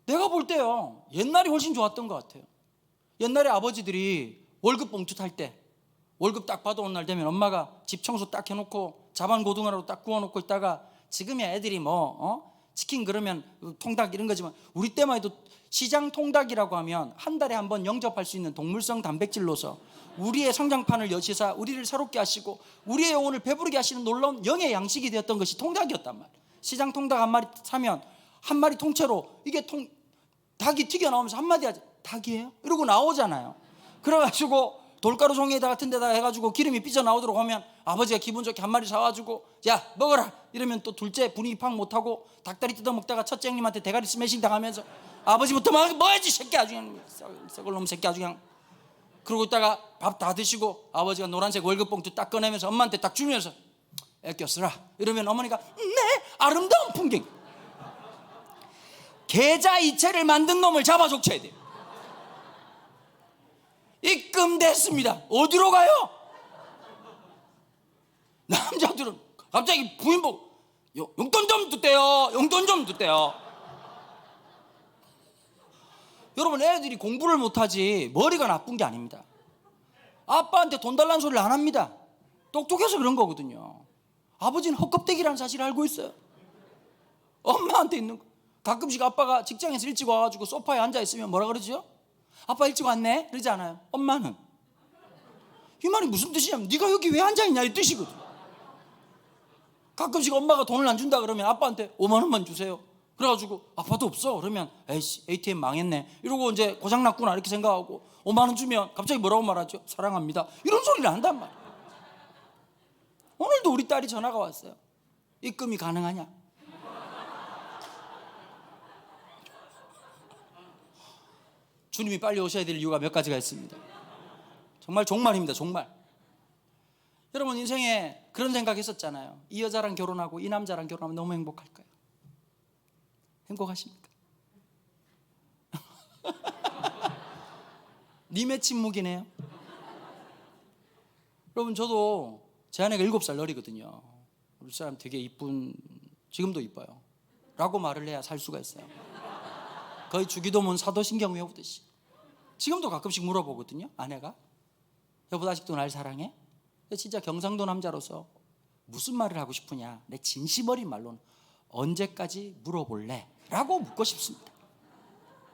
내가 볼 때요 옛날이 훨씬 좋았던 것 같아요. 옛날에 아버지들이 월급 봉투 탈 때 월급 딱 받아온 날 되면 엄마가 집 청소 딱 해놓고 자반 고등어라도 딱 구워놓고 있다가 지금이야 애들이 치킨 그러면 통닭 이런 거지만 우리 때만 해도 시장 통닭이라고 하면 한 달에 한 번 영접할 수 있는 동물성 단백질로서 우리의 성장판을 여시사 우리를 새롭게 하시고 우리의 영혼을 배부르게 하시는 놀라운 영의 양식이 되었던 것이 통닭이었단 말이에요. 시장 통닭 한 마리 사면 한 마리 통째로 이게 닭이 튀겨 나오면서 한마디 하지 닭이에요? 이러고 나오잖아요. 그래가지고 돌가루 종이에다 같은 데다 해가지고 기름이 삐져나오도록 하면 아버지가 기분 좋게 한 마리 사와주고 야 먹어라 이러면 또 둘째 분위기 파악 못하고 닭다리 뜯어먹다가 첫째 형님한테 대가리 스매싱 당하면서 아버지부터 먹어야지 새끼 아주 그냥 썩을 놈 새끼 아주 그냥. 그러고 있다가 밥 다 드시고 아버지가 노란색 월급 봉투 딱 꺼내면서 엄마한테 딱 주면서 애껴 쓰라 이러면 어머니가 네 아름다운 풍경. 계좌 이체를 만든 놈을 잡아 족쳐야 돼요. 입금됐습니다. 어디로 가요? 남자들은 갑자기 부인 보고 용돈 좀 줬대요. 용돈 좀 줬대요. 여러분 애들이 공부를 못하지 머리가 나쁜 게 아닙니다. 아빠한테 돈 달라는 소리를 안 합니다. 똑똑해서 그런 거거든요. 아버지는 헛껍데기라는 사실을 알고 있어요. 엄마한테 있는 거. 가끔씩 아빠가 직장에서 일찍 와가지고 소파에 앉아있으면 뭐라 그러죠? 아빠 일찍 왔네? 그러지 않아요. 엄마는 이 말이 무슨 뜻이냐면 네가 여기 왜 앉아있냐 이 뜻이거든. 가끔씩 엄마가 돈을 안 준다 그러면 아빠한테 5만 원만 주세요. 그래가지고 아빠도 없어 그러면 에이씨 ATM 망했네 이러고 이제 고장났구나 이렇게 생각하고 5만 원 주면 갑자기 뭐라고 말하죠? 사랑합니다 이런 소리를 한단 말이에요. 오늘도 우리 딸이 전화가 왔어요. 입금이 가능하냐? 주님이 빨리 오셔야 될 이유가 몇 가지가 있습니다. 정말 종말입니다. 종말. 여러분 인생에 그런 생각했었잖아요. 이 여자랑 결혼하고 이 남자랑 결혼하면 너무 행복할까요? 행복하십니까? 님의 침묵이네요. 여러분 저도 제 아내가 7살 어리거든요. 우리 사람 되게 이쁜, 지금도 이뻐요 라고 말을 해야 살 수가 있어요. 거의 주기도문 사도신경 외우듯이. 지금도 가끔씩 물어보거든요. 아내가 여보 아직도 날 사랑해? 진짜 경상도 남자로서 무슨 말을 하고 싶으냐, 내 진심 어린 말로는 언제까지 물어볼래? 라고 묻고 싶습니다.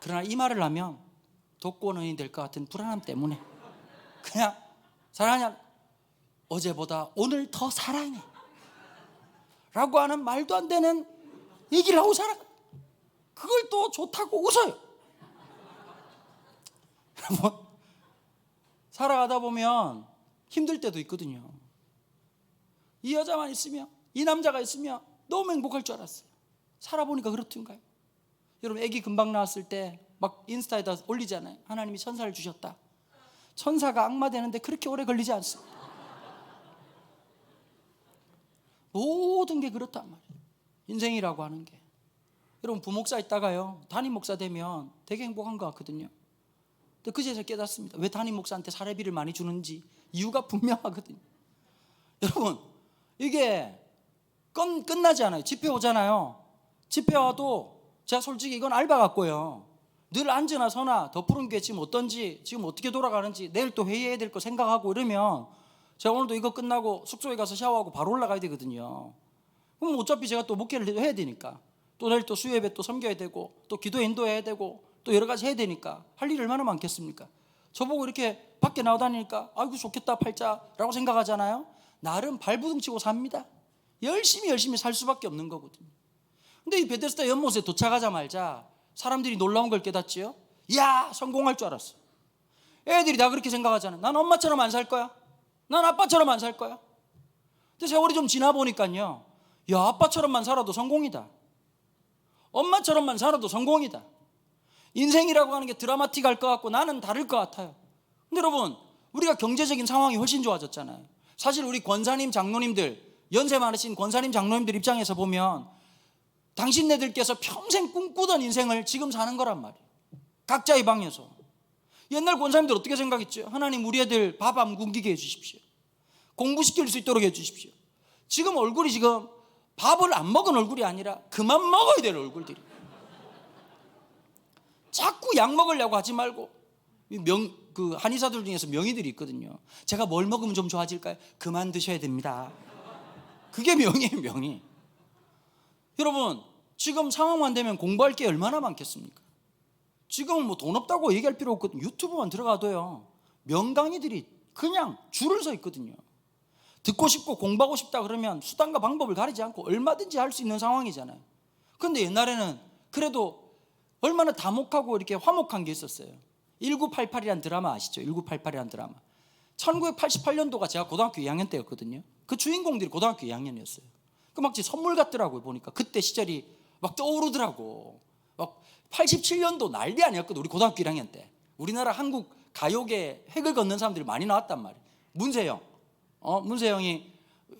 그러나 이 말을 하면 독거노인이 될 것 같은 불안함 때문에 그냥 사랑하냐, 어제보다 오늘 더 사랑해 라고 하는 말도 안 되는 얘기를 하고 살아. 그걸 또 좋다고 웃어요. 여러분 살아가다 보면 힘들 때도 있거든요. 이 여자만 있으면, 이 남자가 있으면 너무 행복할 줄 알았어요. 살아보니까 그렇던가요? 여러분 아기 금방 나왔을 때 막 인스타에다 올리잖아요. 하나님이 천사를 주셨다. 천사가 악마 되는데 그렇게 오래 걸리지 않습니다. 모든 게 그렇단 말이에요. 인생이라고 하는 게. 여러분 부목사 있다가요 담임 목사 되면 되게 행복한 것 같거든요. 근데 그제서 깨닫습니다. 왜 담임 목사한테 사례비를 많이 주는지 이유가 분명하거든요. 여러분 이게 끝나지 않아요. 집회 오잖아요. 집회 와도 제가 솔직히 이건 알바 같고요. 늘 앉으나 서나 덮으른 게 지금 어떤지, 지금 어떻게 돌아가는지, 내일 또 회의해야 될 거 생각하고 이러면 제가 오늘도 이거 끝나고 숙소에 가서 샤워하고 바로 올라가야 되거든요. 그럼 어차피 제가 또 목회를 해야 되니까, 또 내일 또 수요예배 또 섬겨야 되고, 또 기도 인도해야 되고, 또 여러 가지 해야 되니까 할 일이 얼마나 많겠습니까? 저보고 이렇게 밖에 나와다니니까 아이고 좋겠다 팔자라고 생각하잖아요. 나름 발부둥 치고 삽니다. 열심히 살 수밖에 없는 거거든요. 근데 이 베데스다 연못에 도착하자마자 사람들이 놀라운 걸 깨닫지요. 이야 성공할 줄 알았어. 애들이 다 그렇게 생각하잖아요. 난 엄마처럼 안 살 거야. 난 아빠처럼 안 살 거야. 근데 세월이 좀 지나 보니까요, 야 아빠처럼만 살아도 성공이다. 엄마처럼만 살아도 성공이다. 인생이라고 하는 게 드라마틱할 것 같고 나는 다를 것 같아요. 근데 여러분 우리가 경제적인 상황이 훨씬 좋아졌잖아요. 사실 우리 권사님 장로님들, 연세 많으신 권사님 장로님들 입장에서 보면 당신네들께서 평생 꿈꾸던 인생을 지금 사는 거란 말이에요. 각자의 방에서. 옛날 권사님들 어떻게 생각했죠? 하나님 우리 애들 밥 안 굶기게 해주십시오. 공부시킬 수 있도록 해주십시오. 지금 얼굴이 지금 밥을 안 먹은 얼굴이 아니라 그만 먹어야 될 얼굴들이. 자꾸 약 먹으려고 하지 말고, 그 한의사들 중에서 명의들이 있거든요. 제가 뭘 먹으면 좀 좋아질까요? 그만 드셔야 됩니다. 그게 명의예요, 명의. 여러분 지금 상황만 되면 공부할 게 얼마나 많겠습니까? 지금은 뭐 돈 없다고 얘기할 필요 없거든요. 유튜브만 들어가도요 명강의들이 그냥 줄을 서 있거든요. 듣고 싶고 공부하고 싶다 그러면 수단과 방법을 가리지 않고 얼마든지 할 수 있는 상황이잖아요. 그런데 옛날에는 그래도 얼마나 다목하고 이렇게 화목한 게 있었어요. 1988이라는 드라마 아시죠? 1988이라는 드라마. 1988년도가 제가 고등학교 2학년 때였거든요. 그 주인공들이 고등학교 2학년이었어요. 그 막 선물 같더라고요. 보니까 그때 시절이 막 떠오르더라고. 막 87년도 난리 아니었거든. 우리 고등학교 1학년 때 우리나라 한국 가요계 획을 걷는 사람들이 많이 나왔단 말이에요. 문세영, 문세영이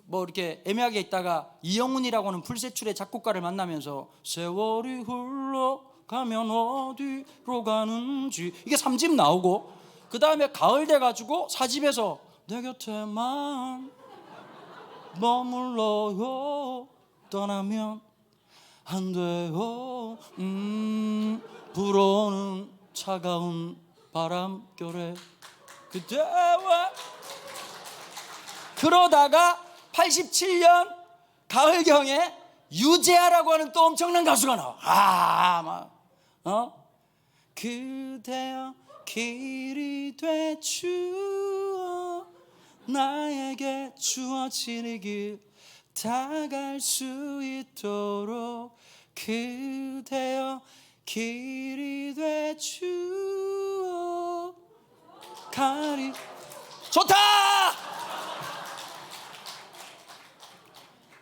뭐 이렇게 애매하게 있다가 이영훈이라고 하는 풀세출의 작곡가를 만나면서 세월이 흘러가면 어디로 가는지 이게 3집 나오고, 그 다음에 가을 돼가지고 4집에서 내 곁에만 머물러요 떠나면 안 돼요 불어오는 차가운 바람결에 그대와, 그러다가 87년 가을경에 유재하라고 하는 또 엄청난 가수가 나와. 그대여 길이 되주어 나에게 주어진 이 길 다갈 수 있도록 그대여 길이 되주어 가리. 좋다!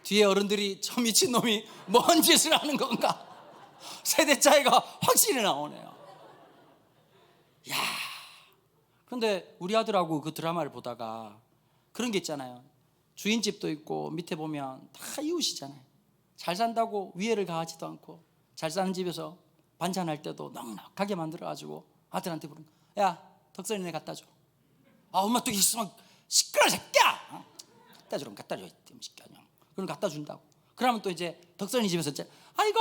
뒤에 어른들이 저 미친놈이 뭔 짓을 하는 건가? 세대 차이가 확실히 나오네요. 야, 근데 우리 아들하고 그 드라마를 보다가 그런 게 있잖아요. 주인집도 있고 밑에 보면 다 이웃이잖아요. 잘 산다고 위해를 가하지도 않고 잘 사는 집에서 반찬할 때도 넉넉하게 만들어가지고 아들한테 부르는 거야. 야, 덕선이네 갖다 줘. 아, 엄마 또 있으면 시끄러워 새끼야. 갖다 주라면 갖다 줘. 그럼 갖다 준다고. 그러면 또 이제 덕선이 집에서 아이고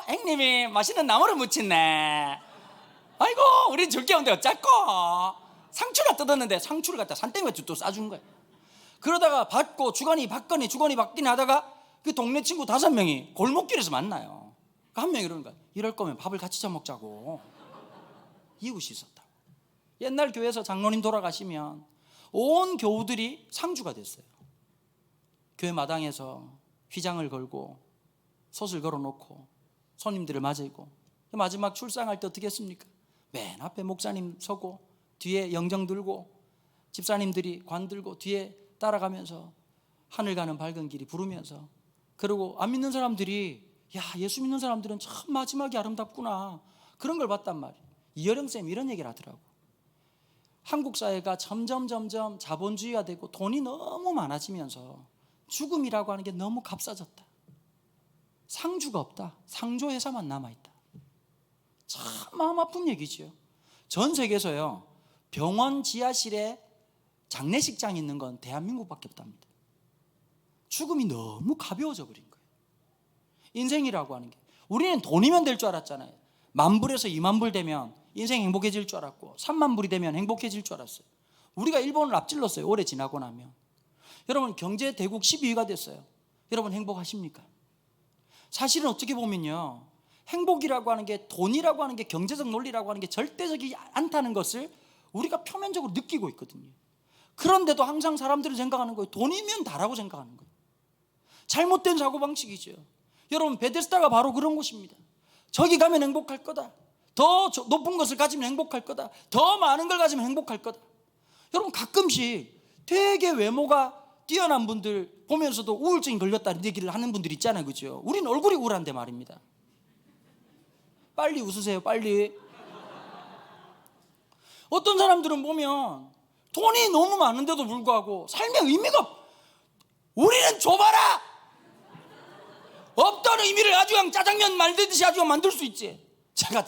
형님이 맛있는 나물을 무쳤네. 아이고 우린 줄 게 없는데 어쩌고. 상추가 뜯었는데 상추를 갖다 산땡이에 또 싸준 거야. 그러다가 받고 주거니 받거니 하다가 그 동네 친구 5명이 골목길에서 만나요. 한 명이 이러는 거야. 이럴 거면 밥을 같이 좀 먹자고. 이웃이 있었다. 옛날 교회에서 장로님 돌아가시면 온 교우들이 상주가 됐어요. 교회 마당에서 휘장을 걸고 솥을 걸어놓고 손님들을 맞이고, 마지막 출상할 때 어떻게 했습니까? 맨 앞에 목사님 서고 뒤에 영정 들고 집사님들이 관 들고 뒤에 따라가면서 하늘 가는 밝은 길이 부르면서, 그리고 안 믿는 사람들이 야, 예수 믿는 사람들은 참 마지막이 아름답구나, 그런 걸 봤단 말이에요. 이여령 쌤이 이런 얘기를 하더라고. 한국 사회가 점점 자본주의가 되고 돈이 너무 많아지면서 죽음이라고 하는 게 너무 값싸졌다. 상주가 없다. 상조회사만 남아있다. 참 마음 아픈 얘기죠. 전 세계에서요, 병원 지하실에 장례식장이 있는 건 대한민국밖에 없답니다. 죽음이 너무 가벼워져 버린 거예요. 인생이라고 하는 게, 우리는 돈이면 될 줄 알았잖아요. 10,000불에서 20,000불 되면 인생 행복해질 줄 알았고 30,000불이 되면 행복해질 줄 알았어요. 우리가 일본을 앞질렀어요. 오래 지나고 나면. 여러분, 경제 대국 12위가 됐어요. 여러분 행복하십니까? 사실은 어떻게 보면요, 행복이라고 하는 게, 돈이라고 하는 게, 경제적 논리라고 하는 게 절대적이지 않다는 것을 우리가 표면적으로 느끼고 있거든요. 그런데도 항상 사람들은 생각하는 거예요. 돈이면 다라고 생각하는 거예요. 잘못된 사고방식이죠. 여러분, 베데스다가 바로 그런 곳입니다. 저기 가면 행복할 거다. 더 높은 것을 가지면 행복할 거다. 더 많은 걸 가지면 행복할 거다. 여러분, 가끔씩 되게 외모가 뛰어난 분들 보면서도 우울증이 걸렸다는 얘기를 하는 분들 있잖아요. 그죠? 우린 얼굴이 우울한데 말입니다. 빨리 웃으세요. 빨리. 어떤 사람들은 보면 돈이 너무 많은데도 불구하고 삶의 의미가 우리는 줘봐라! 없다는 의미를 아주 그냥 짜장면 만들듯이 아주 만들 수 있지. 제가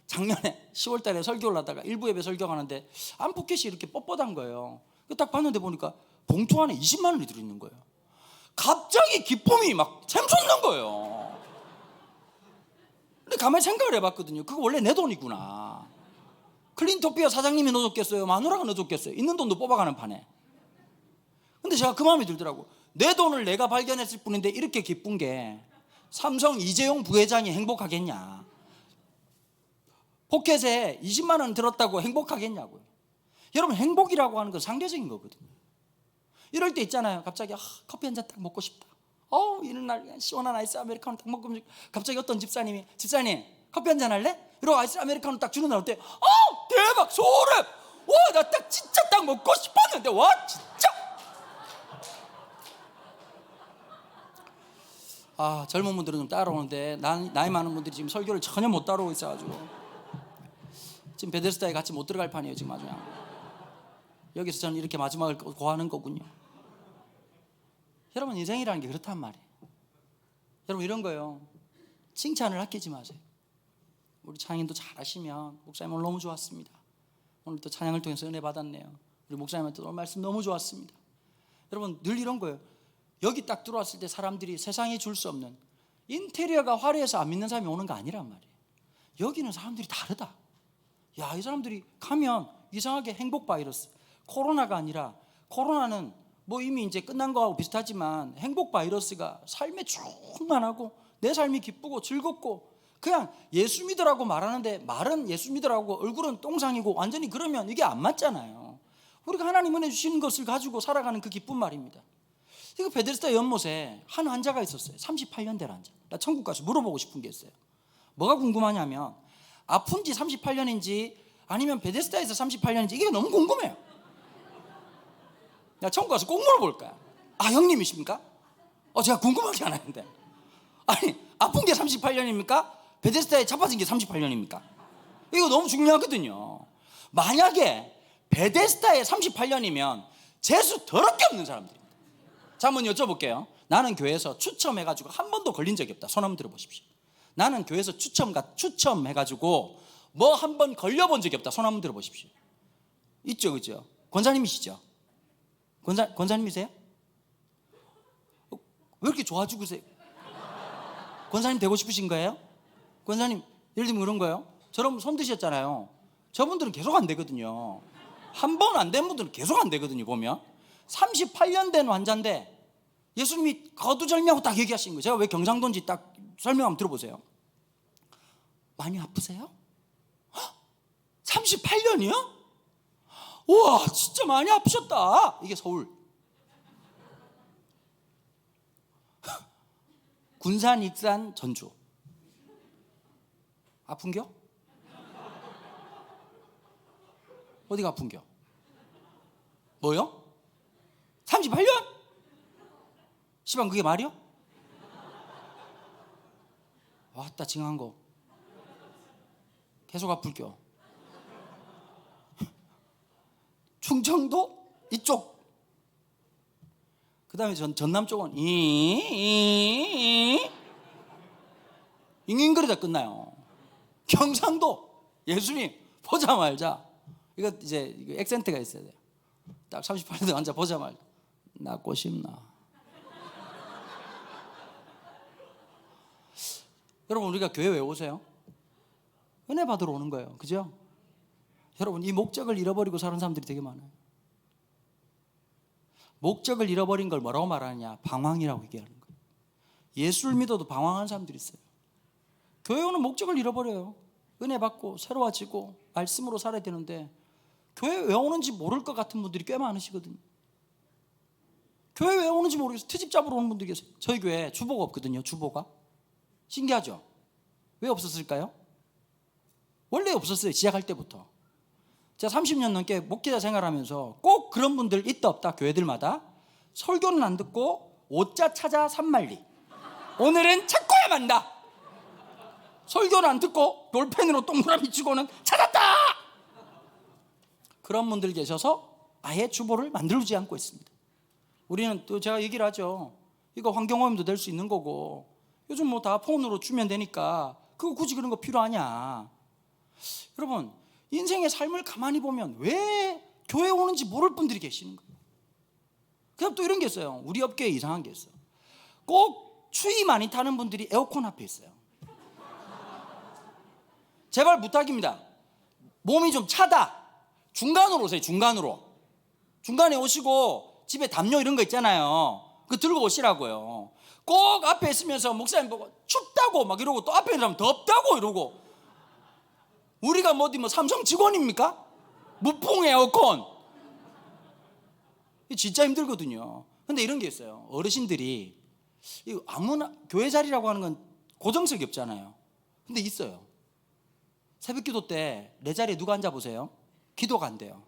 작년에 10월 달에 설교를 하다가 일부 예배 설교하는데 안포켓이 이렇게 뻣뻣한 거예요. 딱 봤는데 보니까 봉투 안에 20만 원이 들어있는 거예요. 갑자기 기쁨이 막 샘솟는 거예요. 근데 가만히 생각을 해봤거든요. 그거 원래 내 돈이구나. 클린토피아 사장님이 넣어줬겠어요? 마누라가 넣어줬겠어요? 있는 돈도 뽑아가는 판에. 근데 제가 그 마음이 들더라고. 내 돈을 내가 발견했을 뿐인데 이렇게 기쁜 게 삼성 이재용 부회장이 행복하겠냐? 포켓에 20만 원 들었다고 행복하겠냐고요. 여러분, 행복이라고 하는 건 상대적인 거거든요. 이럴 때 있잖아요. 갑자기 커피 한 잔 딱 먹고 싶다. 이런 날 시원한 아이스 아메리카노 딱 먹고, 갑자기 어떤 집사님 커피 한 잔 할래? 이러고 아이스 아메리카노 딱 주는 날 어때? 대박, 소름! 와, 나 딱 진짜 딱 먹고 싶었는데, 와 진짜. 아, 젊은 분들은 좀 따라오는데 나이 많은 분들이 지금 설교를 전혀 못 따라오고 있어가지고 지금 베데스다에 같이 못 들어갈 판이에요 지금. 아주 여기서 저는 이렇게 마지막을 고하는 거군요. 여러분, 인생이라는 게 그렇단 말이에요. 여러분, 이런 거예요. 칭찬을 아끼지 마세요. 우리 찬양도 잘하시면 목사님 오늘 너무 좋았습니다. 오늘 또 찬양을 통해서 은혜 받았네요. 우리 목사님한테 오늘 말씀 너무 좋았습니다. 여러분, 늘 이런 거예요. 여기 딱 들어왔을 때 사람들이 세상에 줄 수 없는 인테리어가 화려해서 안 믿는 사람이 오는 거 아니란 말이에요. 여기는 사람들이 다르다. 야, 이 사람들이 가면 이상하게 행복 바이러스, 코로나가 아니라, 코로나는 뭐 이미 이제 끝난 거하고 비슷하지만 행복 바이러스가 삶에 충만하고 내 삶이 기쁘고 즐겁고 그냥 예수 믿으라고 말하는데 말은 예수 믿으라고 얼굴은 똥상이고 완전히 그러면 이게 안 맞잖아요. 우리가 하나님 은혜 주시는 것을 가지고 살아가는 그 기쁜 말입니다. 이거 베데스다 연못에 한 환자가 있었어요. 38년 된 환자. 나 천국 가서 물어보고 싶은 게 있어요. 뭐가 궁금하냐면 아픈 지 38년인지 아니면 베데스다에서 38년인지 이게 너무 궁금해요. 나 천국 가서 꼭 물어볼 거야. 아, 형님이십니까? 제가 궁금한 게 하나 있는데, 아니, 아픈 게 38년입니까? 베데스다에 자빠진 게 38년입니까? 이거 너무 중요하거든요. 만약에 베데스다에 38년이면 재수 더럽게 없는 사람들입니다. 자, 한번 여쭤볼게요. 나는 교회에서 추첨해가지고 한 번도 걸린 적이 없다. 손 한번 들어보십시오. 나는 교회에서 추첨해가지고 뭐 한 번 걸려본 적이 없다. 손 한번 들어보십시오. 있죠, 그죠? 권사님이시죠? 권사님이세요? 왜 이렇게 좋아 죽으세요? 권사님 되고 싶으신 거예요? 권사님, 예를 들면 그런 거예요. 저런 손 드셨잖아요. 저분들은 계속 안 되거든요. 한 번 안 된 분들은 계속 안 되거든요. 보면 38년 된 환자인데 예수님이 거두절미하고 딱 얘기하신 거예요. 제가 왜 경상도인지 딱 설명 한번 들어보세요. 많이 아프세요? 38년이요? 우와, 진짜 많이 아프셨다. 이게 서울. 군산, 익산, 전주. 아픈겨? 어디가 아픈겨? 뭐요? 38년? 시방 그게 말이요? 왔다 징한 거 계속 아플겨. 충청도 이쪽, 그 다음에 전남 쪽은 잉잉거리다 끝나요. 경상도 예수님 보자마자, 이거 이제 액센트가 있어야 돼요. 딱 38년 앉아 보자마자 낫고 싶나. 여러분, 우리가 교회 왜 오세요? 은혜 받으러 오는 거예요. 그죠? 여러분, 이 목적을 잃어버리고 사는 사람들이 되게 많아요. 목적을 잃어버린 걸 뭐라고 말하느냐? 방황이라고 얘기하는 거예요. 예수를 믿어도 방황하는 사람들이 있어요. 교회 오는 목적을 잃어버려요. 은혜 받고 새로워지고 말씀으로 살아야 되는데 교회 왜 오는지 모를 것 같은 분들이 꽤 많으시거든요. 교회 왜 오는지 모르겠어요. 트집 잡으러 오는 분들이 계세요. 저희 교회 주보가 없거든요. 주보가. 신기하죠? 왜 없었을까요? 원래 없었어요. 시작할 때부터. 제가 30년 넘게 목회자 생활하면서 꼭 그런 분들 있다 없다. 교회들마다 설교는 안 듣고 오자 찾아 산만리. 오늘은 찾고야 만다. 설교는 안 듣고 볼펜으로 동그라미 치고는 찾았다. 그런 분들 계셔서 아예 주보를 만들지 않고 있습니다. 우리는 또 제가 얘기를 하죠. 이거 환경오염도 될 수 있는 거고 요즘 뭐 다 폰으로 주면 되니까 그거 굳이 그런 거 필요하냐. 여러분, 인생의 삶을 가만히 보면 왜 교회 오는지 모를 분들이 계시는 거예요. 그다음 또 이런 게 있어요. 우리 업계에 이상한 게 있어요. 꼭 추위 많이 타는 분들이 에어컨 앞에 있어요. 제발 부탁입니다. 몸이 좀 차다. 중간으로 오세요. 중간에 오시고 집에 담요 이런 거 있잖아요. 그거 들고 오시라고요. 꼭 앞에 있으면서 목사님 보고 춥다고 막 이러고 또 앞에 있는 사람 덥다고 이러고. 우리가 뭐 어디 삼성 직원입니까? 무풍 에어컨. 진짜 힘들거든요. 근데 이런 게 있어요. 어르신들이 아무나 교회 자리라고 하는 건 고정석이 없잖아요. 근데 있어요. 새벽 기도 때 내 자리에 누가 앉아 보세요. 기도가 안 돼요.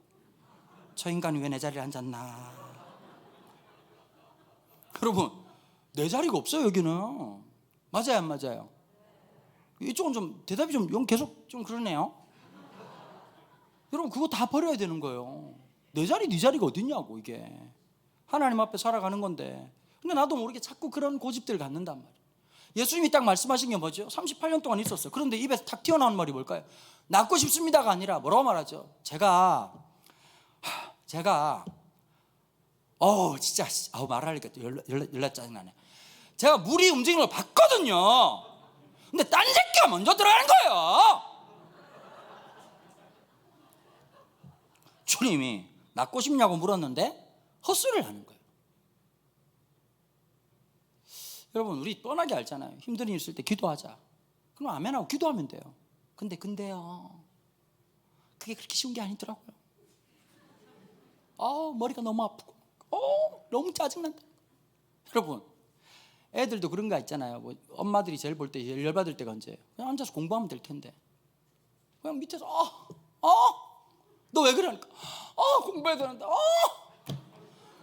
저 인간이 왜 내 자리를 앉았나. 여러분, 내 자리가 없어요 여기는. 맞아요 안 맞아요? 이쪽은 좀 대답이 좀 계속 좀 그러네요. 여러분 그거 다 버려야 되는 거예요. 내 자리 네 자리가 어딨냐고. 이게 하나님 앞에 살아가는 건데. 근데 나도 모르게 자꾸 그런 고집들을 갖는단 말이에요. 예수님이 딱 말씀하신 게 뭐죠? 38년 동안 있었어요. 그런데 입에서 탁 튀어나온 말이 뭘까요? 낳고 싶습니다가 아니라 뭐라고 말하죠? 제가 진짜 말하니까 연락 짜증나네. 제가 물이 움직이는 걸 봤거든요. 근데 딴 새끼가 먼저 들어가는 거예요. 주님이 낳고 싶냐고 물었는데 헛소리를 하는 거예요. 여러분 우리 뻔하게 알잖아요. 힘든 일 있을 때 기도하자. 그럼 아멘하고 기도하면 돼요. 근데요 그게 그렇게 쉬운 게 아니더라고요. 머리가 너무 아프고 너무 짜증난다. 여러분 애들도 그런 거 있잖아요. 뭐 엄마들이 제일 볼 때 열받을 때가 언제예요? 그냥 앉아서 공부하면 될 텐데 그냥 밑에서 너 왜 그러니까 공부해야 되는데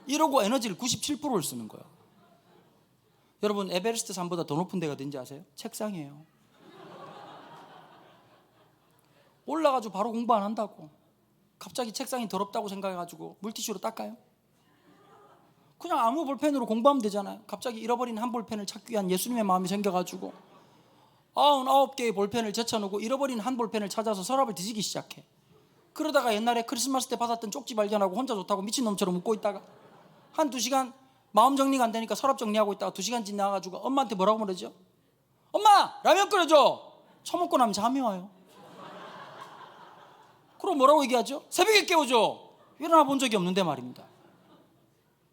이러고 에너지를 97%를 쓰는 거예요. 여러분 에베레스트 산보다 더 높은 데가 어딘지 아세요? 책상이에요. 올라가지고 바로 공부 안 한다고. 갑자기 책상이 더럽다고 생각해가지고 물티슈로 닦아요? 그냥 아무 볼펜으로 공부하면 되잖아요. 갑자기 잃어버린 한 볼펜을 찾기 위한 예수님의 마음이 생겨가지고 99개의 볼펜을 제쳐놓고 잃어버린 한 볼펜을 찾아서 서랍을 뒤지기 시작해. 그러다가 옛날에 크리스마스 때 받았던 쪽지 발견하고 혼자 좋다고 미친놈처럼 웃고 있다가 한 2시간 마음 정리가 안 되니까 서랍 정리하고 있다가 2시간 지나가지고 엄마한테 뭐라고 말하죠? 엄마 라면 끓여줘. 처먹고 나면 잠이 와요. 그럼 뭐라고 얘기하죠? 새벽에 깨워줘. 일어나 본 적이 없는데 말입니다.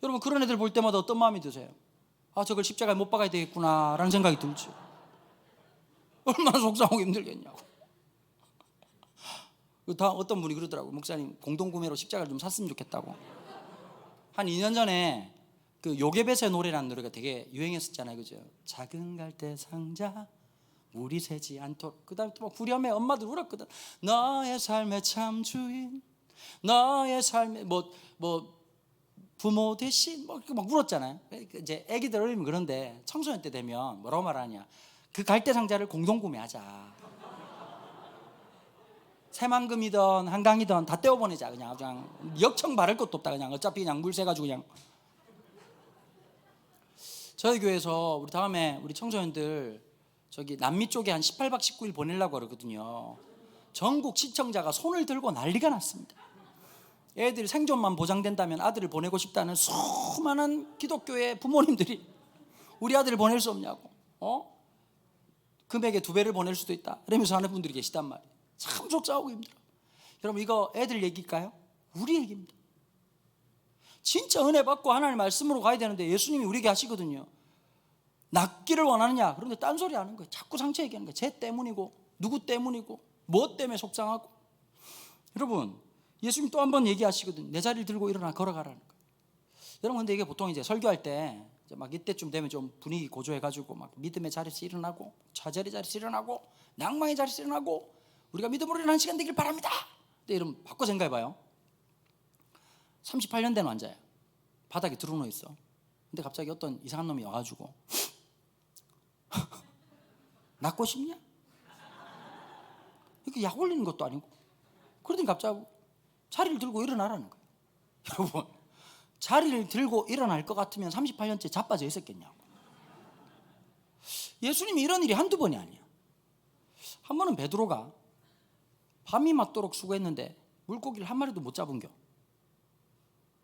여러분 그런 애들 볼 때마다 어떤 마음이 드세요? 저걸 십자가에 못 박아야 되겠구나 라는 생각이 들죠. 얼마나 속상하고 힘들겠냐고. 다 어떤 분이 그러더라고요. 목사님 공동구매로 십자가를 좀 샀으면 좋겠다고. 한 2년 전에 그 요괴배새 노래라는 노래가 되게 유행했었잖아요. 그죠? 작은 갈대 상자 물이 새지 않도록. 그 다음에 또 막 후렴에 엄마들 울었거든. 너의 삶의 참 주인 너의 삶의 부모 대신 막 울었잖아요. 이제 애기들 어리면 그런데 청소년 때 되면 뭐라고 말하냐? 그 갈대 상자를 공동구매하자. 새만금이든 한강이든 다 떼어보내자. 그냥 역청 바를 것도 없다. 그냥 어차피 그냥 물 새가지고 그냥. 저희 교회에서 우리 다음에 우리 청소년들 저기 남미 쪽에 한 18박 19일 보내려고 그러거든요. 전국 시청자가 손을 들고 난리가 났습니다. 애들 생존만 보장된다면 아들을 보내고 싶다는 수많은 기독교의 부모님들이 우리 아들을 보낼 수 없냐고. 금액의 2배를 보낼 수도 있다. 이러면서 하는 분들이 계시단 말이에요. 참 속상하고 힘들어. 여러분 이거 애들 얘기일까요? 우리 얘기입니다. 진짜 은혜 받고 하나님 말씀으로 가야 되는데 예수님이 우리에게 하시거든요. 낫기를 원하느냐? 그런데 딴소리 하는 거예요. 자꾸 상처 얘기하는 거예요. 쟤 때문이고 누구 때문이고 뭐 때문에 속상하고. 여러분 예수님 또 한 번 얘기하시거든요. 내 자리를 들고 일어나 걸어가라는 거예요. 여러분 근데 이게 보통 이제 설교할 때 막 이때쯤 되면 좀 분위기 고조해가지고 막 믿음의 자리에서 일어나고 좌절의 자리에서 일어나고 낭망의 자리에서 일어나고 우리가 믿음으로 일어나는 시간 되길 바랍니다. 근데 이러면 바꿔 생각해봐요. 38년 된 환자야. 바닥에 드러누워 있어. 근데 갑자기 어떤 이상한 놈이 와가지고 낫고 싶냐? 이렇게 약 올리는 것도 아니고. 그러더니 갑자기 자리를 들고 일어나라는 거예요. 여러분 자리를 들고 일어날 것 같으면 38년째 자빠져 있었겠냐고. 예수님이 이런 일이 한두 번이 아니야. 한 번은 베드로가 밤이 맞도록 수고했는데 물고기를 한 마리도 못 잡은겨.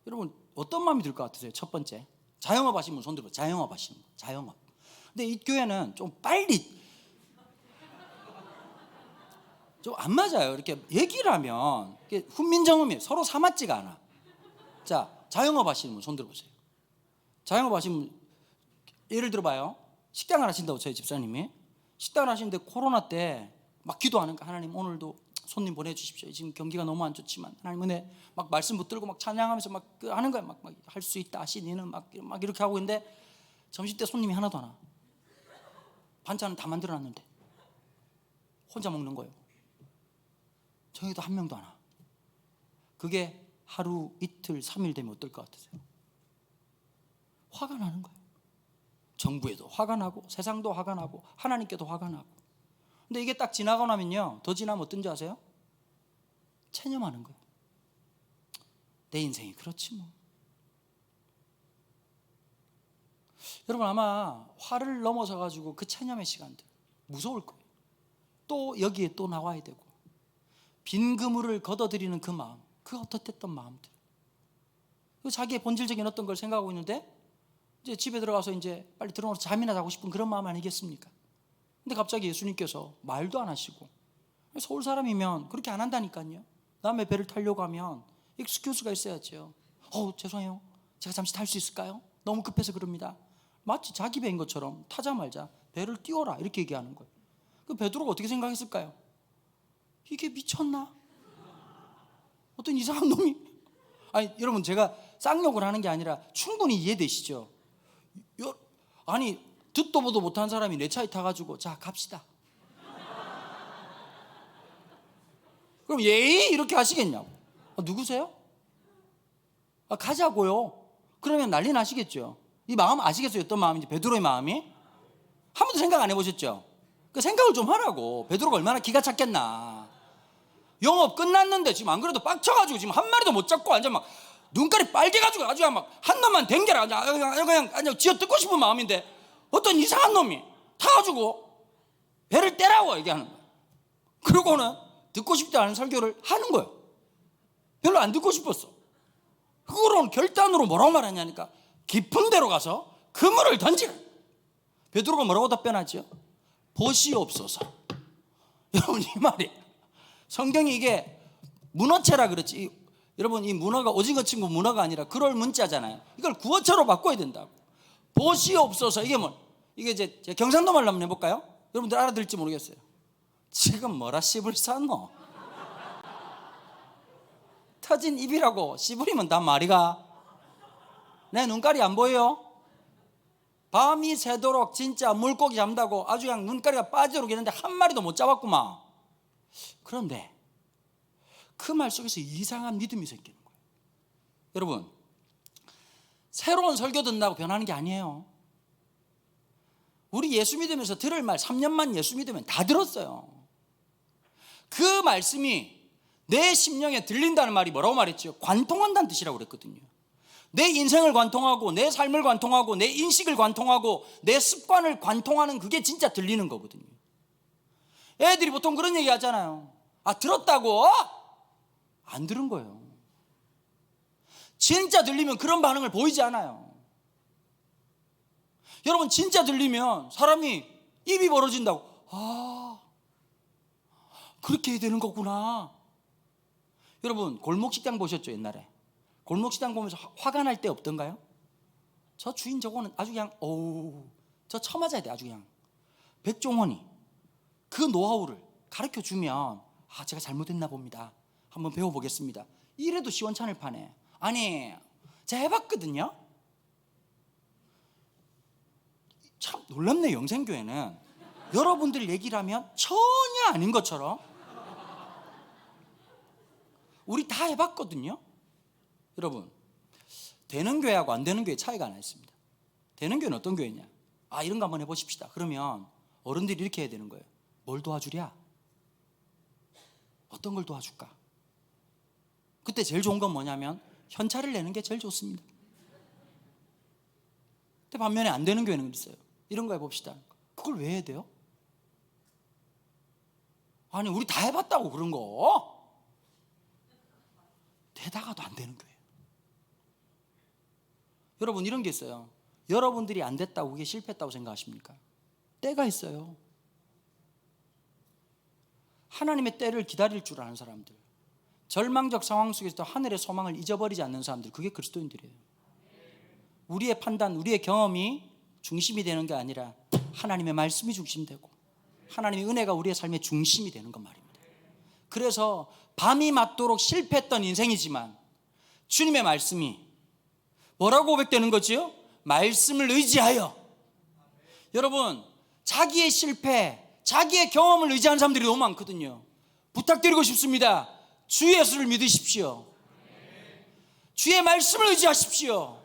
여러분 어떤 마음이 들 것 같으세요? 첫 번째 자영업 하시는 분 손 들어. 자영업 하시는 분. 자영업. 근데 이 교회는 좀 빨리 좀 안 맞아요. 이렇게 얘기를 하면 훈민정음이에요. 서로 사맞지가 않아. 자 자영업 하시는 분 손 들어보세요. 자영업 하시는 분 예를 들어봐요. 식당을 하신다고 저희 집사님이 식당을 하시는데 코로나 때 막 기도하는 거. 하나님 오늘도 손님 보내주십시오. 지금 경기가 너무 안 좋지만 하나님 은혜 막 말씀 붙들고 막 찬양하면서 막 하는 거야. 막 할 수 있다 하시니는 막 이렇게 하고 있는데 점심 때 손님이 하나도 안 와. 반찬은 다 만들어놨는데 혼자 먹는 거예요. 저희도 한 명도 안 와. 그게 하루, 이틀, 3일 되면 어떨 것 같으세요? 화가 나는 거예요. 정부에도 화가 나고 세상도 화가 나고 하나님께도 화가 나고. 근데 이게 딱 지나고 나면요, 더 지나면 어떤지 아세요? 체념하는 거예요. 내 인생이 그렇지 뭐. 여러분 아마 화를 넘어서 가지고 그 체념의 시간들 무서울 거예요. 또 여기에 또 나와야 되고, 빈 그물을 걷어들이는 그 마음, 그 어떻댔던 마음들, 자기의 본질적인 어떤 걸 생각하고 있는데 이제 집에 들어가서 이제 빨리 들어가서 잠이나 자고 싶은 그런 마음 아니겠습니까? 근데 갑자기 예수님께서 말도 안 하시고, 서울 사람이면 그렇게 안 한다니까요. 남의 배를 타려고 하면 익스큐즈가 있어야죠. 죄송해요, 제가 잠시 탈 수 있을까요? 너무 급해서 그럽니다. 마치 자기 배인 것처럼 타자 말자 배를 띄워라 이렇게 얘기하는 거예요. 그 베드로가 어떻게 생각했을까요? 이게 미쳤나? 어떤 이상한 놈이. 아니 여러분, 제가 쌍욕을 하는 게 아니라 충분히 이해되시죠? 아니 듣도 보도 못한 사람이 내 차에 타가지고 자 갑시다, 그럼 예의 이렇게 하시겠냐고. 누구세요? 가자고요. 그러면 난리 나시겠죠. 이 마음 아시겠어요? 어떤 마음인지. 베드로의 마음이 한 번도 생각 안 해보셨죠? 그 생각을 좀 하라고. 베드로가 얼마나 기가 찼겠나. 영업 끝났는데 지금 안 그래도 빡쳐가지고 지금 한 마리도 못 잡고 완전 막 눈깔이 빨개가지고 아주 막 한 놈만 댕겨라 그냥 쥐어 뜯고 싶은 마음인데 어떤 이상한 놈이 타가지고 배를 떼라고 얘기하는 거예요. 그러고는 듣고 싶지 않은 설교를 하는 거예요. 별로 안 듣고 싶었어. 그거로는 결단으로 뭐라고 말하냐니까, 깊은 데로 가서 그물을 던지라. 베드로가 뭐라고 답변하죠? 보시옵소서. 여러분 이 말이, 성경이 이게 문어체라 그렇지, 여러분 이 문어가 오징어 친구 문어가 아니라 그럴 문자잖아요. 이걸 구어체로 바꿔야 된다고. 보시옵소서. 이게 뭐, 이게 이제 경상도 말로 한번 해볼까요? 여러분들 알아들을지 모르겠어요. 지금 뭐라 씹을 쌌노? 터진 입이라고 씹으리면 다 말이가. 내 눈깔이 안 보여요? 밤이 새도록 진짜 물고기 잡는다고 아주 그냥 눈가리가 빠지도록 했는데 한 마리도 못 잡았구만. 그런데 그 말 속에서 이상한 믿음이 생기는 거예요. 여러분, 새로운 설교 듣는다고 변하는 게 아니에요. 우리 예수 믿으면서 들을 말 3년만 예수 믿으면 다 들었어요. 그 말씀이 내 심령에 들린다는 말이 뭐라고 말했죠? 관통한다는 뜻이라고 그랬거든요. 내 인생을 관통하고 내 삶을 관통하고 내 인식을 관통하고 내 습관을 관통하는 그게 진짜 들리는 거거든요. 애들이 보통 그런 얘기 하잖아요. 들었다고? 안 들은 거예요. 진짜 들리면 그런 반응을 보이지 않아요. 여러분 진짜 들리면 사람이 입이 벌어진다고. 그렇게 해야 되는 거구나. 여러분 골목식당 보셨죠? 옛날에 골목식당 보면서 화가 날 때 없던가요? 저 주인 저거는 아주 그냥 저 쳐맞아야 돼. 아주 그냥 백종원이 그 노하우를 가르쳐 주면 제가 잘못했나 봅니다, 한번 배워보겠습니다, 이래도 시원찮을 판에. 아니 제가 해봤거든요. 참 놀랍네. 영생교회는 여러분들 얘기를 하면 전혀 아닌 것처럼 우리 다 해봤거든요. 여러분 되는 교회하고 안 되는 교회 차이가 하나 있습니다. 되는 교회는 어떤 교회냐, 이런 거 한번 해보십시다. 그러면 어른들이 이렇게 해야 되는 거예요. 뭘 도와주랴? 어떤 걸 도와줄까? 그때 제일 좋은 건 뭐냐면 현찰을 내는 게 제일 좋습니다. 근데 반면에 안 되는 교회는 있어요. 이런 거 해봅시다. 그걸 왜 해야 돼요? 아니 우리 다 해봤다고 그런 거. 되다가도 안 되는 거예요. 여러분 이런 게 있어요. 여러분들이 안 됐다고 그게 실패했다고 생각하십니까? 때가 있어요. 하나님의 때를 기다릴 줄 아는 사람들, 절망적 상황 속에서도 하늘의 소망을 잊어버리지 않는 사람들, 그게 그리스도인들이에요. 우리의 판단, 우리의 경험이 중심이 되는 게 아니라 하나님의 말씀이 중심되고 하나님의 은혜가 우리의 삶의 중심이 되는 것 말입니다. 그래서 밤이 맞도록 실패했던 인생이지만 주님의 말씀이 뭐라고 고백되는 거지요? 말씀을 의지하여. 여러분 자기의 실패, 자기의 경험을 의지하는 사람들이 너무 많거든요. 부탁드리고 싶습니다. 주 예수를 믿으십시오. 주의 말씀을 의지하십시오.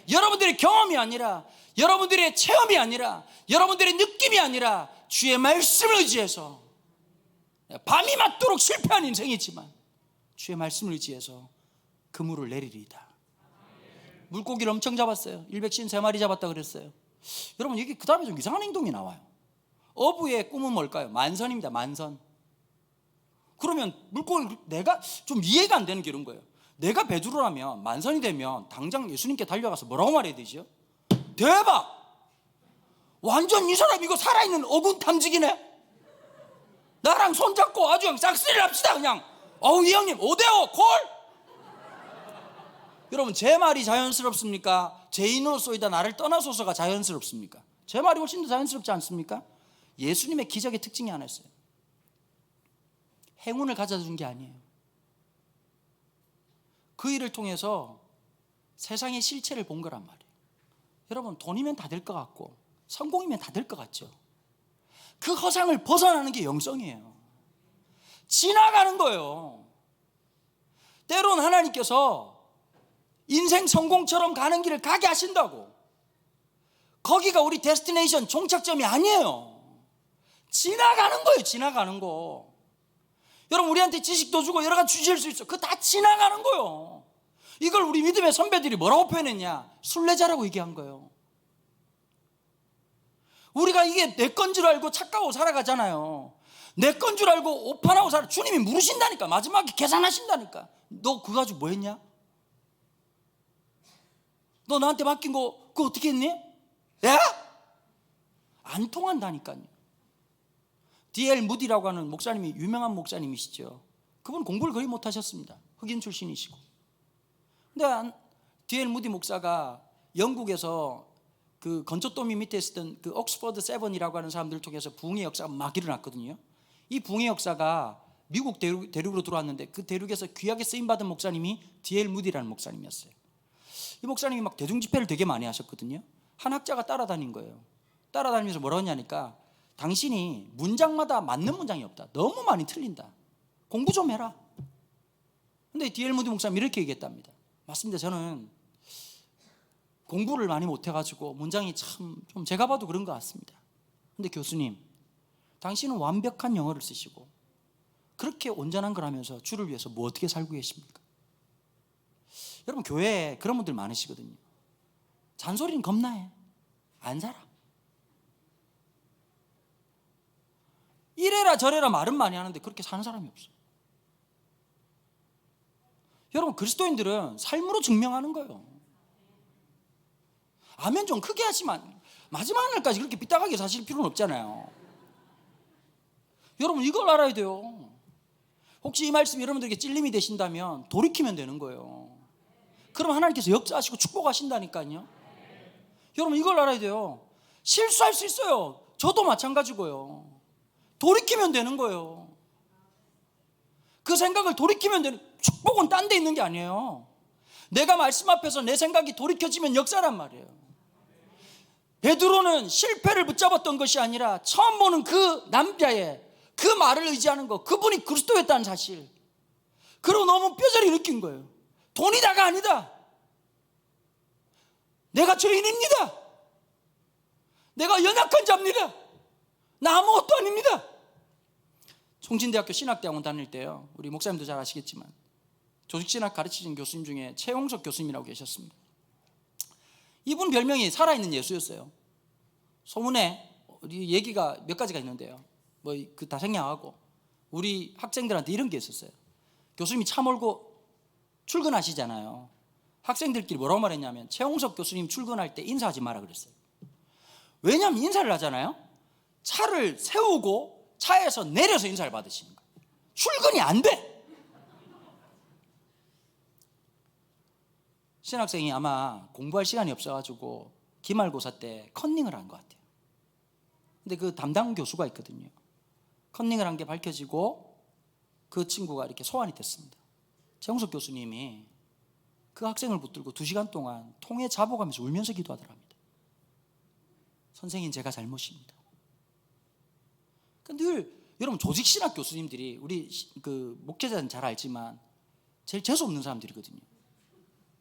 여러분들의 경험이 아니라, 여러분들의 체험이 아니라, 여러분들의 느낌이 아니라 주의 말씀을 의지해서, 밤이 맞도록 실패한 인생이지만 주의 말씀을 의지해서 그물을 내리리이다. 물고기를 엄청 잡았어요. 153마리 잡았다 그랬어요. 여러분, 이게 그 다음에 좀 이상한 행동이 나와요. 어부의 꿈은 뭘까요? 만선입니다. 만선. 그러면 물고기, 내가 좀 이해가 안 되는 게 이런 거예요. 내가 베드로라면, 만선이 되면 당장 예수님께 달려가서 뭐라고 말해야 되죠? 대박! 완전 이 사람 이거 살아있는 어군 탐지기네. 나랑 손잡고 아주 그냥 싹쓸이를 합시다. 그냥 이 형님 5대5 콜. 여러분, 제 말이 자연스럽습니까? 죄인으로서이다 나를 떠나소서가 자연스럽습니까? 제 말이 훨씬 더 자연스럽지 않습니까? 예수님의 기적의 특징이 하나 있어요. 행운을 가져다 준 게 아니에요. 그 일을 통해서 세상의 실체를 본 거란 말이에요. 여러분, 돈이면 다 될 것 같고 성공이면 다 될 것 같죠. 그 허상을 벗어나는 게 영성이에요. 지나가는 거예요. 때론 하나님께서 인생 성공처럼 가는 길을 가게 하신다고. 거기가 우리 데스티네이션 종착점이 아니에요. 지나가는 거예요. 지나가는 거. 여러분, 우리한테 지식도 주고 여러 가지 주실 수 있어. 그거 다 지나가는 거예요. 이걸 우리 믿음의 선배들이 뭐라고 표현했냐? 순례자라고 얘기한 거예요. 우리가 이게 내 건 줄 알고 착각하고 살아가잖아요. 내 건 줄 알고 오판하고 살아. 주님이 물으신다니까. 마지막에 계산하신다니까. 너 그거 가지고 뭐 했냐? 너 나한테 맡긴 거 그거 어떻게 했니? 야? 안 통한다니까요. D.L. 무디라고 하는 목사님이, 유명한 목사님이시죠. 그분 공부를 거의 못하셨습니다. 흑인 출신이시고. 근데 D.L. 무디 목사가 영국에서 그 건초더미 밑에 있었던 그 옥스퍼드 세븐이라고 하는 사람들을 통해서 부흥의 역사가 막 일어났거든요. 이 부흥의 역사가 미국 대륙으로 들어왔는데 그 대륙에서 귀하게 쓰임받은 목사님이 D.L. 무디라는 목사님이었어요. 이 목사님이 막 대중집회를 되게 많이 하셨거든요. 한 학자가 따라다닌 거예요. 따라다니면서 뭐라고 하냐니까, 당신이 문장마다 맞는 문장이 없다. 너무 많이 틀린다. 공부 좀 해라. 근데 D.L. 무디 목사님이 이렇게 얘기했답니다. 맞습니다. 저는 공부를 많이 못해가지고 문장이 참 좀 제가 봐도 그런 것 같습니다. 근데 교수님, 당신은 완벽한 영어를 쓰시고 그렇게 온전한 걸 하면서 주를 위해서 뭐 어떻게 살고 계십니까? 여러분, 교회에 그런 분들 많으시거든요. 잔소리는 겁나해. 안 살아. 이래라 저래라 말은 많이 하는데 그렇게 사는 사람이 없어. 여러분, 그리스도인들은 삶으로 증명하는 거예요. 아멘 좀 크게 하지만 마지막 날까지 그렇게 삐딱하게 사실 필요는 없잖아요. 여러분, 이걸 알아야 돼요. 혹시 이 말씀이 여러분들에게 찔림이 되신다면 돌이키면 되는 거예요. 그럼 하나님께서 역사하시고 축복하신다니까요. 여러분, 이걸 알아야 돼요. 실수할 수 있어요. 저도 마찬가지고요. 돌이키면 되는 거예요. 그 생각을 돌이키면 되는, 축복은 딴 데 있는 게 아니에요. 내가 말씀 앞에서 내 생각이 돌이켜지면 역사란 말이에요. 베드로는 실패를 붙잡았던 것이 아니라 처음 보는 그 남자의 그 말을 의지하는 거, 그분이 그리스도였다는 사실, 그리고 너무 뼈저리 느낀 거예요. 돈이 다가 아니다. 내가 죄인입니다. 내가 연약한 자입니다. 나 아무것도 아닙니다. 송진대학교 신학대학원 다닐 때요, 우리 목사님도 잘 아시겠지만 조직신학 가르치신 교수님 중에 최홍석 교수님이라고 계셨습니다. 이분 별명이 살아있는 예수였어요. 소문에 우리 얘기가 몇 가지가 있는데요, 뭐 그 다 생략하고 우리 학생들한테 이런 게 있었어요. 교수님이 차 몰고 출근하시잖아요. 학생들끼리 뭐라고 말했냐면, 최홍석 교수님 출근할 때 인사하지 마라 그랬어요. 왜냐하면 인사를 하잖아요. 차를 세우고 차에서 내려서 인사를 받으시는 거예요. 출근이 안 돼. 신학생이 아마 공부할 시간이 없어가지고 기말고사 때 컨닝을 한 것 같아요. 근데 그 담당 교수가 있거든요. 컨닝을 한 게 밝혀지고 그 친구가 이렇게 소환이 됐습니다. 최홍석 교수님이 그 학생을 붙들고 2시간 동안 통에 잡아가면서 울면서 기도하더랍니다. 선생님, 제가 잘못입니다. 근데 늘 여러분, 조직신학 교수님들이 우리 그 목회자는 잘 알지만 제일 재수 없는 사람들이거든요.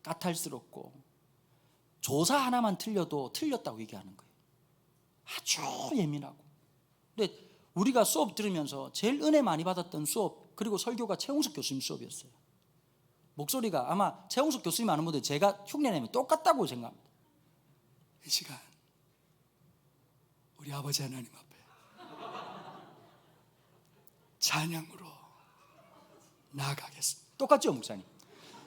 까탈스럽고 조사 하나만 틀려도 틀렸다고 얘기하는 거예요. 아주 예민하고. 근데 우리가 수업 들으면서 제일 은혜 많이 받았던 수업, 그리고 설교가 최홍석 교수님 수업이었어요. 목소리가 아마 최홍석 교수님 아는 분들 제가 흉내내면 똑같다고 생각합니다. 이 시간 우리 아버지 하나님 앞에 찬양으로 나아가겠습니다. 똑같죠, 목사님?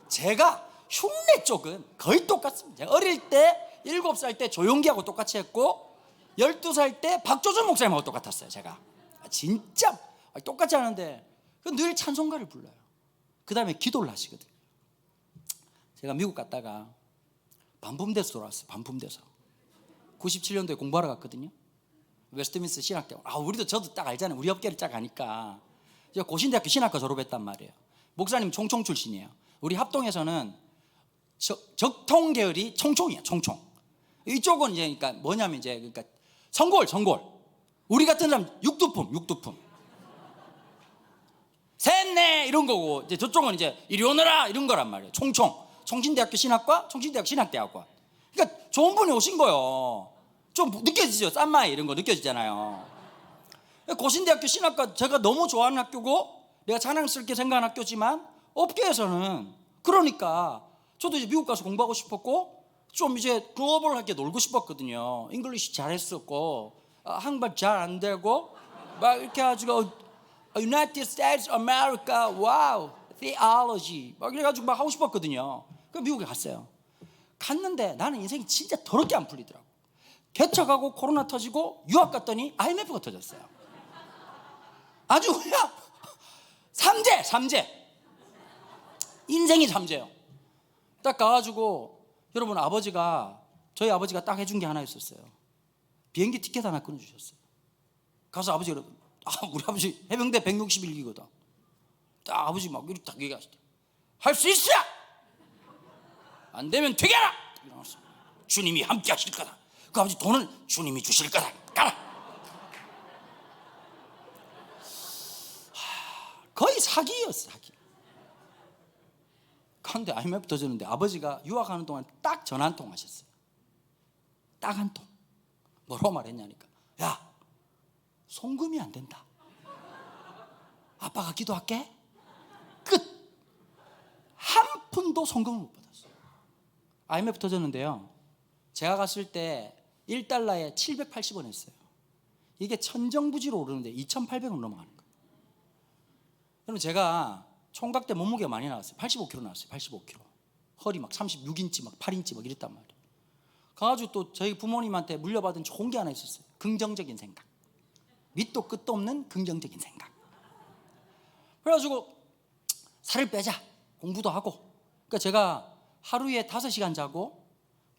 제가 흉내 쪽은 거의 똑같습니다. 제가 어릴 때 7살 때 조용기하고 똑같이 했고 12살 때 박조준 목사님하고 똑같았어요. 제가 진짜 똑같이 하는데 늘 찬송가를 불러요. 그 다음에 기도를 하시거든요. 제가 미국 갔다가 반품돼서 돌아왔어요. 반품돼서 97년도에 공부하러 갔거든요. 웨스트민스터 신학교. 우리도 저도 딱 알잖아요. 우리 업계를 딱 아니까. 제가 고신대학교 신학과 졸업했단 말이에요. 목사님 총총 출신이에요. 우리 합동에서는 적통 계열이 총총이에요. 총총. 이쪽은 이제 그러니까 뭐냐면 이제 그러니까 성골. 우리 같은 사람 육두품. 셋네 이런 거고, 이제 저쪽은 이제 이리 오너라 이런 거란 말이에요. 총총. 총신대학교 신학과, 총신대학교 신학대학과. 그러니까 좋은 분이 오신 거예요. 좀 느껴지죠? 쌈마이 이런 거 느껴지잖아요. 고신대학교 신학과 제가 너무 좋아하는 학교고 내가 자랑스럽게 생각하는 학교지만 업계에서는 그러니까 저도 이제 미국 가서 공부하고 싶었고 좀 이제 글로벌하게 놀고 싶었거든요. 잉글리시 잘했었고 한국말 잘 안 되고 막 이렇게 해가지고 United States America, wow, theology 막 이래가지고 막 하고 싶었거든요. 그래서 미국에 갔어요. 갔는데 나는 인생이 진짜 더럽게 안 풀리더라고. 개척하고 코로나 터지고 유학 갔더니 IMF가 터졌어요. 아주 그냥 삼재 인생이 삼재요. 딱 가가지고 여러분 저희 아버지가 딱 해준 게 하나 있었어요. 비행기 티켓 하나 끊어주셨어요. 가서 아버지 여러분 우리 아버지 해병대 161기거든. 딱 아버지 막 이렇게 딱 얘기하시대. 할 수 있어! 안 되면 되게라! 이러면서 주님이 함께 하실 거다. 그 아버지 돈은 주님이 주실 거다. 가라! 거의 사기였어, 사기. 그런데 IMF 터졌는데 아버지가 유학하는 동안 딱 전화 한 통 하셨어요. 딱 한 통. 뭐라고 말했냐니까. 야, 송금이 안 된다. 아빠가 기도할게. 끝. 한 푼도 송금을 못 받았어요. IMF 터졌는데요. 제가 갔을 때 1달러에 780원 했어요. 이게 천정부지로 오르는데 2,800원 넘어가는 거예요. 그럼 제가 총각 때 몸무게가 많이 나왔어요. 85kg 나왔어요. 85kg. 허리 막 36인치 막 8인치 막 이랬단 말이에요. 가가지고 또 저희 부모님한테 물려받은 좋은 게 하나 있었어요. 긍정적인 생각. 밑도 끝도 없는 긍정적인 생각. 그래가지고 살을 빼자. 공부도 하고. 그러니까 제가 하루에 5시간 자고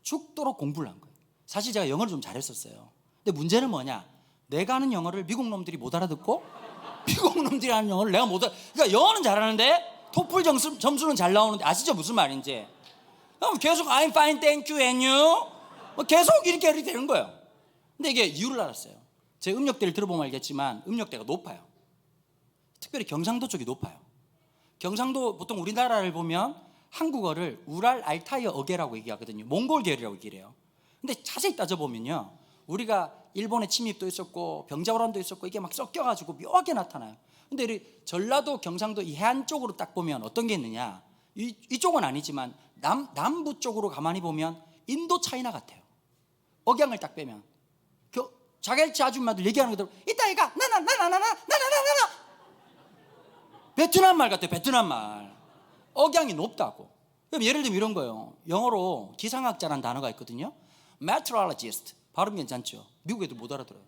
죽도록 공부를 한 거예요. 사실 제가 영어를 좀 잘했었어요. 근데 문제는 뭐냐? 내가 하는 영어를 미국 놈들이 못 알아듣고 미국 놈들이 하는 영어를 내가 못 그러니까 영어는 잘하는데 토플 점수는 잘 나오는데 아시죠? 무슨 말인지. 그럼 계속 I'm fine, thank you, and you 계속 이렇게 되는 거예요. 근데 이게 이유를 알았어요. 제 음역대를 들어보면 알겠지만 음역대가 높아요. 특별히 경상도 쪽이 높아요. 경상도 보통 우리나라를 보면 한국어를 우랄 알타이어 어계라고 얘기하거든요. 몽골 계열이라고 얘기를 해요. 근데 자세히 따져보면요, 우리가 일본의 침입도 있었고 병자호란도 있었고 이게 막 섞여가지고 묘하게 나타나요. 근데 우리 전라도 경상도 이 해안 쪽으로 딱 보면 어떤 게 있느냐, 이쪽은 아니지만 남부 쪽으로 가만히 보면 인도 차이나 같아요. 억양을 딱 빼면 자갈치 아줌마들 얘기하는 것들 이따 이가 나나나나나나나나나 베트남 말 같아요. 베트남 말. 억양이 높다고. 그럼 예를 들면 이런 거예요. 영어로 기상학자라는 단어가 있거든요. meteorologist. 발음 괜찮죠? 미국 애들 못 알아들어요.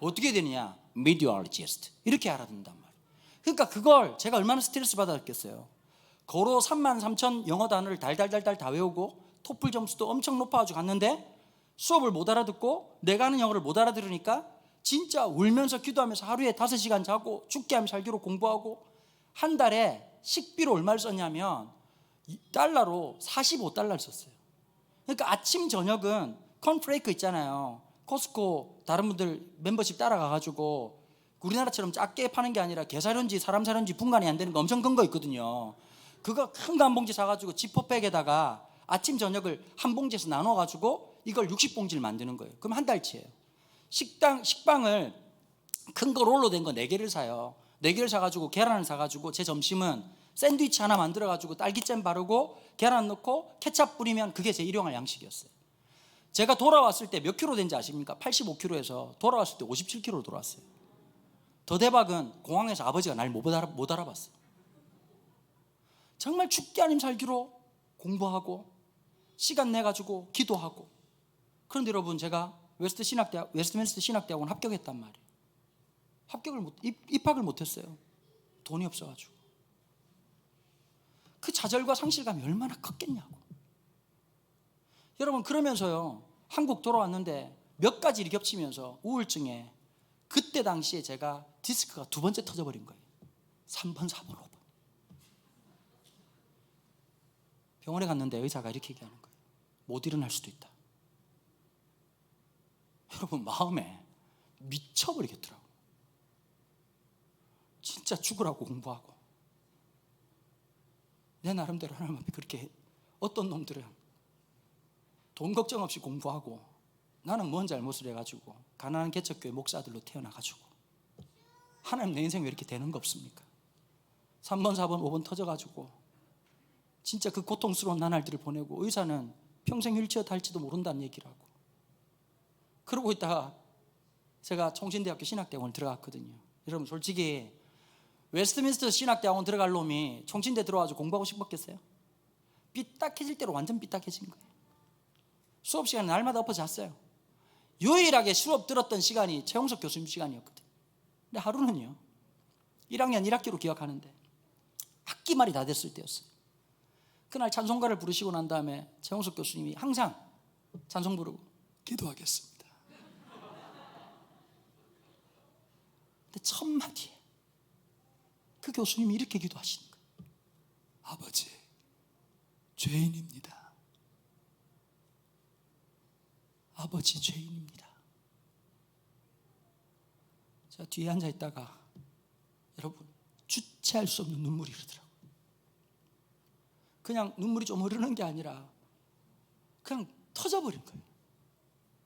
어떻게 되느냐? meteorologist. 이렇게 알아듣는단 말이에요. 그러니까 그걸 제가 얼마나 스트레스 받았겠어요. 고로 33,000 영어 단어를 달달달달 다 외우고 토플 점수도 엄청 높아가지고 갔는데 수업을 못 알아듣고 내가 하는 영어를 못 알아들으니까 진짜 울면서 기도하면서 하루에 5시간 자고 죽게 하면 살기로 공부하고 한 달에 식비로 얼마를 썼냐면 달러로 45달러를 썼어요. 그러니까 아침 저녁은 콘프레이크 있잖아요. 코스코 다른 분들 멤버십 따라가가지고 우리나라처럼 작게 파는 게 아니라 게사료인지 사람 사료인지 분간이 안 되는 거 엄청 큰 거 있거든요. 그거 큰 거 한 봉지 사가지고 지퍼백에다가 아침 저녁을 한 봉지에서 나눠가지고 이걸 60봉지를 만드는 거예요. 그럼 한 달치예요. 식빵을 큰 거 롤로 된 거 4개를 사요. 4개를 사가지고 계란을 사가지고 제 점심은 샌드위치 하나 만들어가지고 딸기잼 바르고 계란 넣고 케찹 뿌리면 그게 제 일용할 양식이었어요. 제가 돌아왔을 때 몇 킬로 된지 아십니까? 85킬로에서 돌아왔을 때 57킬로로 돌아왔어요. 더 대박은 공항에서 아버지가 날 못 알아봤어요. 정말 죽기 아니면 살기로 공부하고 시간 내가지고 기도하고. 그런데 여러분, 제가 웨스트민스터 신학대학원 합격했단 말이에요. 입학을 못했어요. 돈이 없어가지고. 그 좌절과 상실감이 얼마나 컸겠냐고. 여러분, 그러면서요, 한국 돌아왔는데 몇 가지 일이 겹치면서 우울증에, 그때 당시에 제가 디스크가 2번째 터져버린 거예요. 3번, 4번, 5번. 병원에 갔는데 의사가 이렇게 얘기하는 거예요. 못 일어날 수도 있다. 여러분, 마음에 미쳐버리겠더라고. 진짜 죽으라고 공부하고. 내 나름대로 하나님 앞에 그렇게, 어떤 놈들은 돈 걱정 없이 공부하고 나는 뭔 잘못을 해가지고 가난한 개척교회 목사들로 태어나가지고, 하나님 내 인생 왜 이렇게 되는 거 없습니까? 3번, 4번, 5번 터져가지고 진짜 그 고통스러운 나날들을 보내고, 의사는 평생 휠체어 탈지도 모른다는 얘기를 하고. 그러고 있다가 제가 총신대학교 신학대학원 들어갔거든요. 여러분, 솔직히 웨스트민스터 신학대학원 들어갈 놈이 총신대 들어와가지고 공부하고 싶었겠어요? 삐딱해질 대로 완전 삐딱해진 거예요. 수업 시간에 날마다 엎어 잤어요. 유일하게 수업 들었던 시간이 최용석 교수님 시간이었거든요. 근데 하루는요, 1학년 1학기로 기억하는데 학기 말이 다 됐을 때였어요. 그날 찬송가를 부르시고 난 다음에 최용석 교수님이 항상 찬송 부르고 기도하겠습니다. 근데 첫 마디에 그 교수님이 이렇게 기도하시는 거예요. 아버지, 죄인입니다. 아버지, 죄인입니다. 제가 뒤에 앉아 있다가 여러분, 주체할 수 없는 눈물이 흐르더라고요. 그냥 눈물이 좀 흐르는 게 아니라 그냥 터져버린 거예요.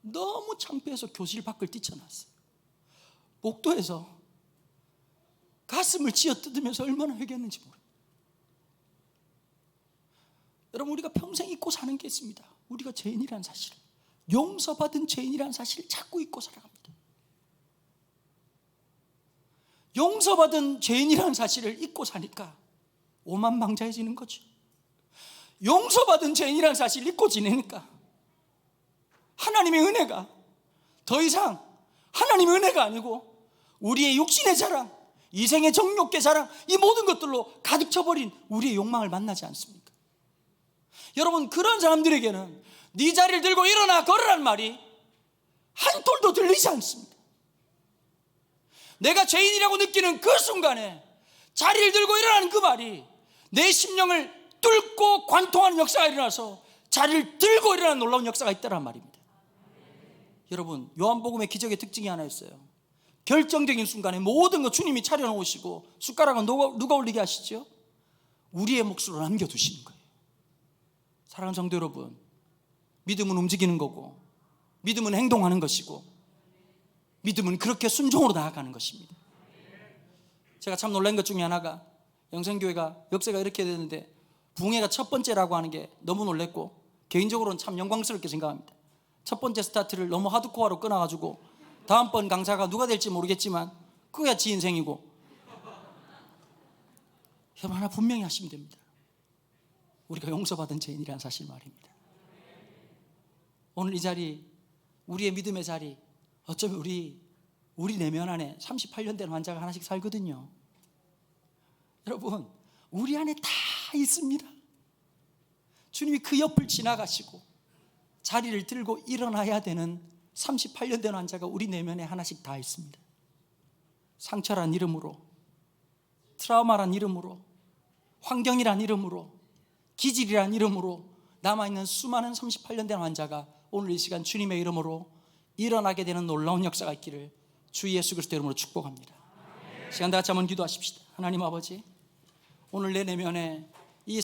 너무 창피해서 교실 밖을 뛰쳐나왔어요. 목도에서 가슴을 쥐어뜯으면서 얼마나 회개했는지 모릅니다. 여러분, 우리가 평생 잊고 사는 게 있습니다. 우리가 죄인이라는 사실을, 용서받은 죄인이라는 사실을 자꾸 잊고 살아갑니다. 용서받은 죄인이라는 사실을 잊고 사니까 오만망자해지는 거죠. 용서받은 죄인이라는 사실을 잊고 지내니까 하나님의 은혜가 더 이상 하나님의 은혜가 아니고 우리의 육신의 자랑, 이생의 정욕의 자랑, 이 모든 것들로 가득 차버린 우리의 욕망을 만나지 않습니까? 여러분, 그런 사람들에게는 네 자리를 들고 일어나 걸으라는 말이 한 톨도 들리지 않습니다. 내가 죄인이라고 느끼는 그 순간에 자리를 들고 일어나는 그 말이 내 심령을 뚫고 관통하는 역사가 일어나서 자리를 들고 일어나는 놀라운 역사가 있다는 말입니다. 여러분, 요한복음의 기적의 특징이 하나 있어요. 결정적인 순간에 모든 것 주님이 차려놓으시고 숟가락은 누가 올리게 하시죠? 우리의 몫으로 남겨두시는 거예요. 사랑하는 성도 여러분, 믿음은 움직이는 거고, 믿음은 행동하는 것이고, 믿음은 그렇게 순종으로 나아가는 것입니다. 제가 참 놀란 것 중에 하나가, 영생교회가 역사가 이렇게 됐는데 부흥회가 첫 번째라고 하는 게 너무 놀랬고, 개인적으로는 참 영광스럽게 생각합니다. 첫 번째 스타트를 너무 하드코어로 끊어가지고 다음번 강사가 누가 될지 모르겠지만 그게 지 인생이고, 여러분, 하나 분명히 하시면 됩니다. 우리가 용서받은 죄인이라는 사실 말입니다. 오늘 이 자리, 우리의 믿음의 자리, 어쩌면 우리 내면 안에 38년 된 환자가 하나씩 살거든요. 여러분, 우리 안에 다 있습니다. 주님이 그 옆을 지나가시고 자리를 들고 일어나야 되는 38년 된 환자가 우리 내면에 하나씩 다 있습니다. 상처란 이름으로, 트라우마란 이름으로, 환경이란 이름으로, 기질이란 이름으로 남아있는 수많은 38년 된 환자가 오늘 이 시간 주님의 이름으로 일어나게 되는 놀라운 역사가 있기를 주 예수 그리스도 이름으로 축복합니다. 시간 다 같이 한번 기도하십시다. 하나님 아버지, 오늘 내 내면에 이